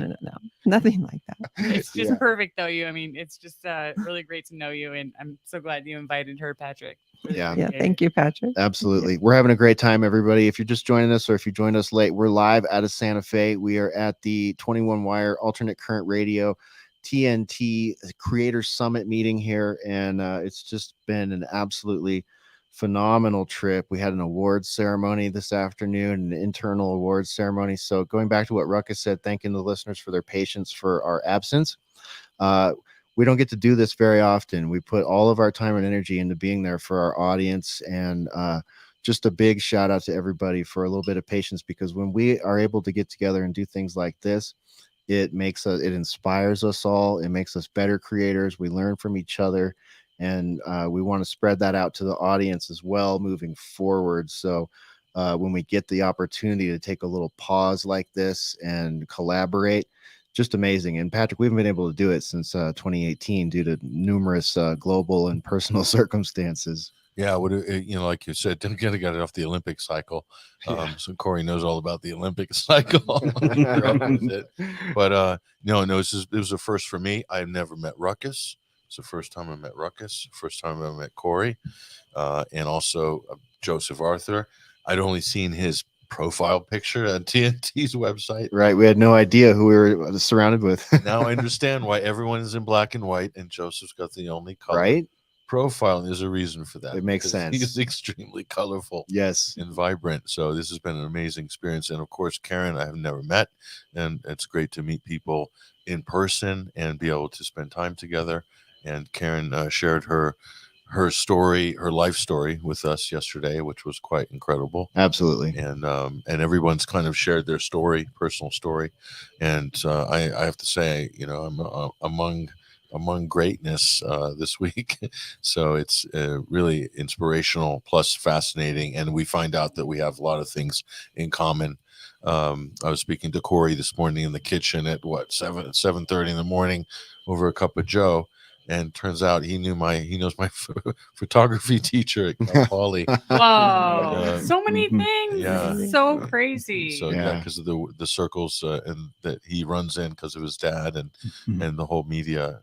Nothing like that. It's just Yeah. perfect, though. It's just really great to know you. And I'm so glad you invited her, Patrick. Really Yeah. Yeah, appreciate thank you, Patrick. Absolutely. We're having a great time, everybody. If you're just joining us or if you joined us late, we're live out of Santa Fe. We are at the 21 Wire Alternate Current Radio TNT Creator Summit meeting here. And it's just been an absolutely phenomenal trip. We had an awards ceremony this afternoon, an internal awards ceremony. So going back to what Ruckus said, thanking the listeners for their patience for our absence. We don't get to do this very often. We put all of our time and energy into being there for our audience, and just a big shout out to everybody for a little bit of patience, because when we are able to get together and do things like this, it inspires us all. It makes us better creators. We learn from each other, and we want to spread that out to the audience as well moving forward. So when we get the opportunity to take a little pause like this and collaborate, just amazing. And Patrick, we haven't been able to do it since 2018 due to numerous global and personal circumstances. Yeah, like you said, didn't get it off the Olympic cycle. So Cory knows all about the Olympic cycle. But no, it was a first for me. I've never met Ruckus. It's the first time I met Ruckus. First time I met Cory, and also Joseph Arthur. I'd only seen his profile picture on TNT's website. Right, we had no idea who we were surrounded with. Now I understand why everyone is in black and white, and Joseph's got the only color. Right. Profile, and there's a reason for that. It makes because sense. He's extremely colorful, Yes, and vibrant. So this has been an amazing experience. And of course, Karen, I have never met, and it's great to meet people in person and be able to spend time together. And Karen shared her story, her life story with us yesterday, which was quite incredible. Absolutely. And everyone's kind of shared their story, personal story. And I have to say, I'm among greatness this week. So it's really inspirational plus fascinating. And we find out that we have a lot of things in common. I was speaking to Cory this morning in the kitchen at 7:30 in the morning over a cup of Joe. And turns out he knows my photography teacher at Cal Poly. Whoa, so many things. Yeah. So crazy. So yeah, because of the circles and that he runs in because of his dad and the whole media,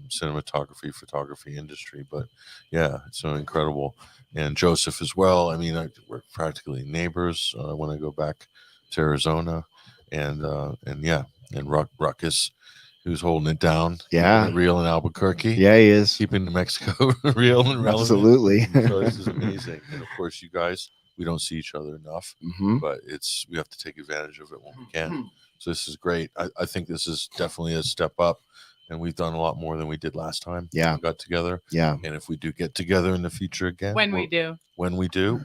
cinematography, photography industry. But yeah, it's so incredible. And Joseph as well. I mean, we're practically neighbors when I go back to Arizona, and Ruckus, who's holding it down. Yeah. Keeping it real in Albuquerque. Yeah, he is. Keeping Mexico real and relevant. Absolutely. So this is amazing. And of course, you guys, we don't see each other enough, but we have to take advantage of it when we can. So this is great. I think this is definitely a step up, and we've done a lot more than we did last time. Yeah. We got together. Yeah. And if we do get together in the future again, when we do,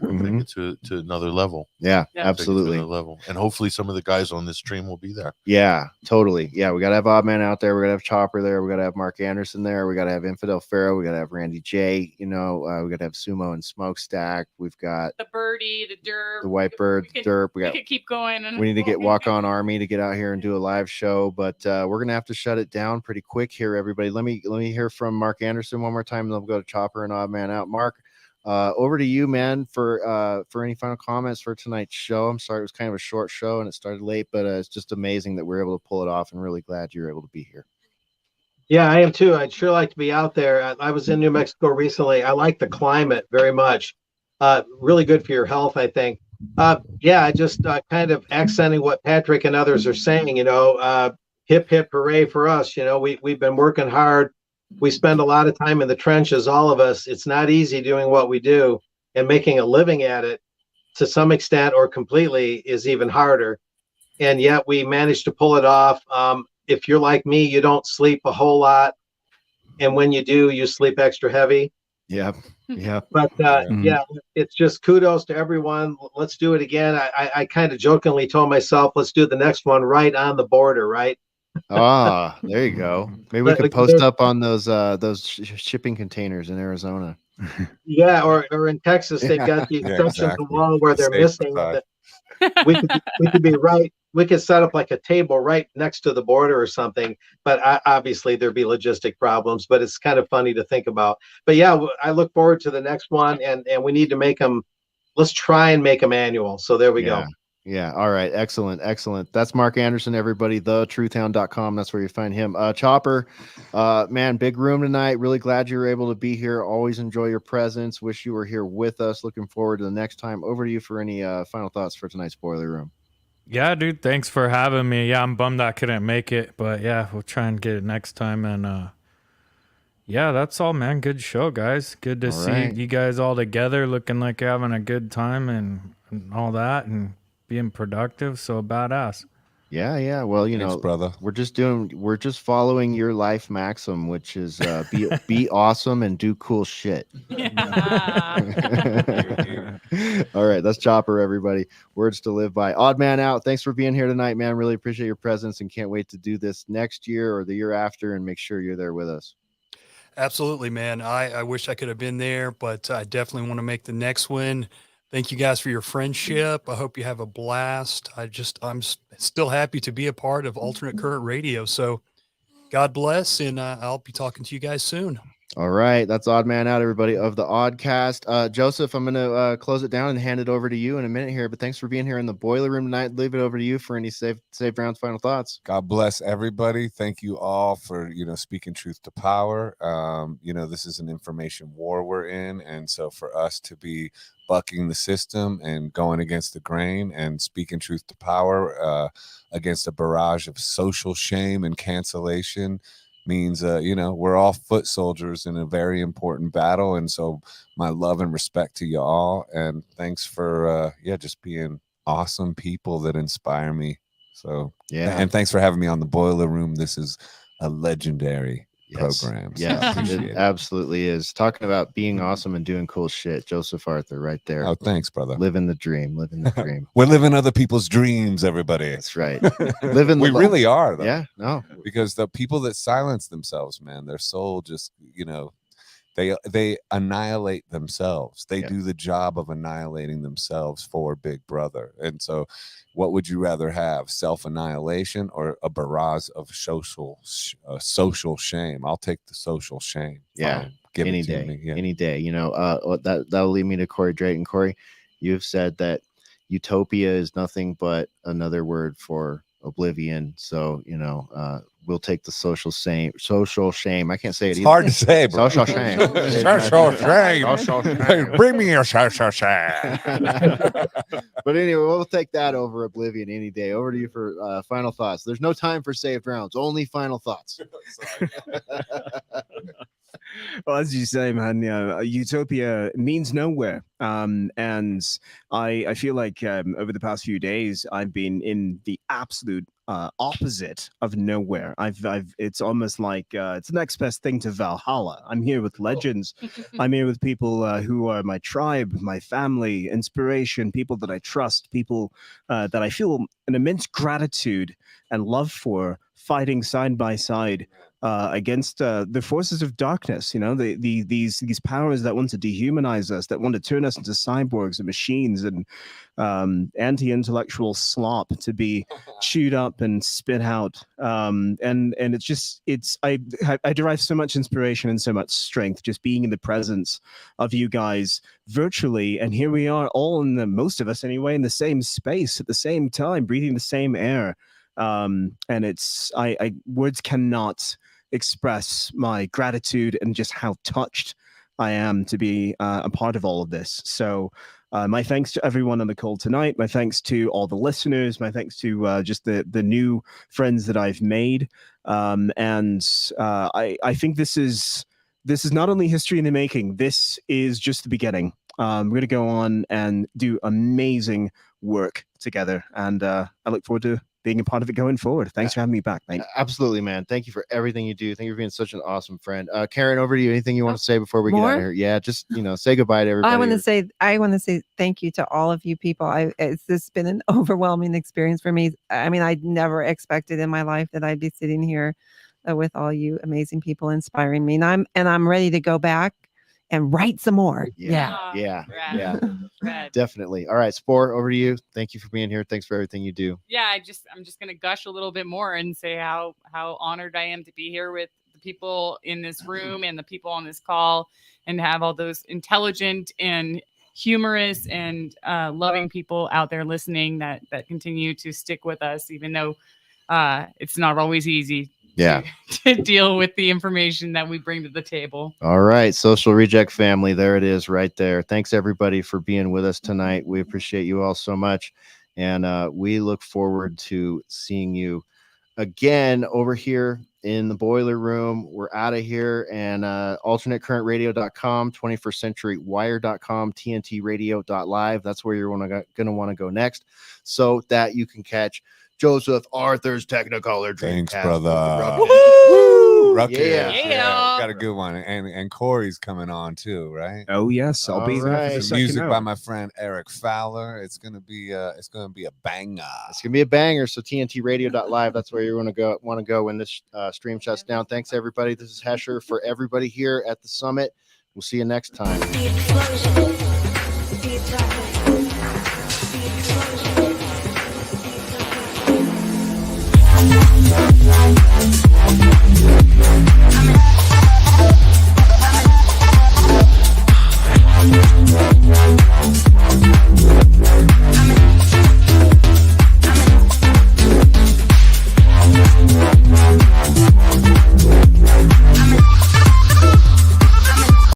we'll take it to another level. Yeah, Yeah. absolutely. Another level. And hopefully some of the guys on this stream will be there. Yeah, totally. Yeah, we gotta have Oddman out there. We gotta have Chopper there. We gotta have Mark Anderson there. We gotta have Infidel Pharaoh. We gotta have Randy J. We gotta have Sumo and Smokestack. We've got the birdie, the derp, the White Bird, the Derp. We could keep going. And we need to get Walk On Army to get out here and do a live show, but we're gonna have to shut it down pretty quick here, everybody. Let me hear from Mark Anderson one more time, and then we'll go to Chopper and Oddman out. Mark, over to you, man, for any final comments for tonight's show. I'm sorry it was kind of a short show and it started late, but it's just amazing that we're able to pull it off, and really glad you're able to be here. Yeah, I am too. I'd sure like to be out there. I was in New Mexico recently. I like the climate very much. Really good for your health, I think. Yeah, I just kind of accenting what Patrick and others are saying, hip, hip, hooray for us. We've been working hard. We spend a lot of time in the trenches, all of us. It's not easy doing what we do, and making a living at it to some extent or completely is even harder. And yet we managed to pull it off. If you're like me, you don't sleep a whole lot. And when you do, you sleep extra heavy. Yeah. Yeah. But yeah, it's just kudos to everyone. Let's do it again. I kind of jokingly told myself, let's do the next one right on the border, right? There you go. Maybe we can post up on those shipping containers in Arizona. Yeah, or in Texas, they've got the sections of the wall where they're missing. We could be right. We could set up like a table right next to the border or something. But obviously there'd be logistic problems. But it's kind of funny to think about. But yeah, I look forward to the next one, and we need to make them. Let's try and make them annual. So there we go. Yeah. All right. Excellent. That's Mark Anderson, everybody. thetruthhound.com. That's where you find him. Chopper, man, big room tonight. Really glad you were able to be here. Always enjoy your presence. Wish you were here with us. Looking forward to the next time. Over to you for any final thoughts for tonight's Boiler Room. Yeah, dude. Thanks for having me. Yeah, I'm bummed I couldn't make it, but yeah, we'll try and get it next time. And yeah, that's all, man. Good show, guys. Good to see you guys all together, looking like you're having a good time and all that, and being productive. So badass. Yeah. Well, Thanks, brother. we're just following your life maxim, which is be awesome and do cool shit. All right, that's Chopper, everybody. Words to live by. Oddman out. Thanks for being here tonight, man. Really appreciate your presence, and can't wait to do this next year or the year after, and make sure you're there with us. Absolutely, man. I wish I could have been there, but I definitely want to make the next one. Thank you guys for your friendship. I hope you have a blast. I'm still happy to be a part of Alternate Current Radio. So God bless, and I'll be talking to you guys soon. All right, that's Oddman out, everybody, of the Oddcast. Joseph, I'm going to close it down and hand it over to you in a minute here, but thanks for being here in the Boiler Room tonight. Leave it over to you for any Save Rounds final thoughts. God bless everybody. Thank you all for, speaking truth to power. This is an information war we're in. And so for us to be bucking the system and going against the grain and speaking truth to power against a barrage of social shame and cancellation means, we're all foot soldiers in a very important battle. And so my love and respect to you all. And thanks for, just being awesome people that inspire me. So, yeah. And thanks for having me on the Boiler Room. This is a legendary program. So yeah, it absolutely is. Talking about being awesome and doing cool shit. Joseph Arthur right there. Oh, thanks, brother. Living the dream. We're living other people's dreams, everybody. That's right. We really are, though. Yeah, no. Because the people that silence themselves, man, their soul just, They annihilate themselves. They Yeah. do the job of annihilating themselves for Big Brother. And so, what would you rather have, self-annihilation or a barrage of social shame? I'll take the social shame. Yeah. Fine. Give Any it to day, me. Yeah. any day. That'll lead me to Cory Drayton. Cory, you've said that utopia is nothing but another word for oblivion. So, we'll take the social shame. I can't say it It's either. hard to say, bro. Social shame. Social shame. Social shame. Bring me your social shame. But anyway, we'll take that over oblivion any day. Over to you for final thoughts. There's no time for saved rounds, only final thoughts. Well, as you say, man, utopia means nowhere. And I feel like over the past few days, I've been in the absolute opposite of nowhere. It's almost like it's the next best thing to Valhalla. I'm here with legends. I'm here with people who are my tribe, my family, inspiration, people that I trust, people that I feel an immense gratitude and love for, fighting side by side against the forces of darkness. These powers that want to dehumanize us, that want to turn us into cyborgs and machines and anti-intellectual slop to be chewed up and spit out. And I derive so much inspiration and so much strength just being in the presence of you guys virtually. And here we are, all most of us anyway, in the same space at the same time, breathing the same air. And words cannot express my gratitude and just how touched I am to be a part of all of this. So my thanks to everyone on the call tonight. My thanks to all the listeners. My thanks to just the new friends that I've made. I think this is not only history in the making. This is just the beginning. We're going to go on and do amazing work together. And I look forward to being a part of it going forward. Thanks for having me back, mate. Absolutely, man. Thank you for everything you do. Thank you for being such an awesome friend. Karen, over to you. Anything you want to say before we get out of here? Yeah, just say goodbye to everybody. I want to say thank you to all of you people. It's just been an overwhelming experience for me. I mean, I never expected in my life that I'd be sitting here with all you amazing people inspiring me. And I'm ready to go back and write some more. Yeah. Definitely. All right, Spore, over to you. Thank you for being here. Thanks for everything you do. Yeah, I'm just gonna gush a little bit more and say how honored I am to be here with the people in this room and the people on this call, and have all those intelligent and humorous and loving people out there listening that continue to stick with us, even though it's not always easy. To deal with the information that we bring to the table. All right, Social Reject family, there it is right there. Thanks everybody for being with us tonight. We appreciate you all so much, and we look forward to seeing you again over here in the boiler room. We're out of here, and alternatecurrentradio.com, 21stcenturywire.com, tntradio.live. That's where you're going to want to go next, so that you can catch Joseph Arthur's Technicolor Dreamcast. Thanks, brother. Woo! Ruckus. Yeah. Got a good one. And Cory's coming on too, right? Oh yes, I'll be there for the Some music second by hour. my friend Eric Fowler. It's gonna be a banger. It's gonna be a banger. So tntradio.live, that's where you want to go when this stream shuts down. Thanks everybody. This is Hesher for everybody here at the summit. We'll see you next time.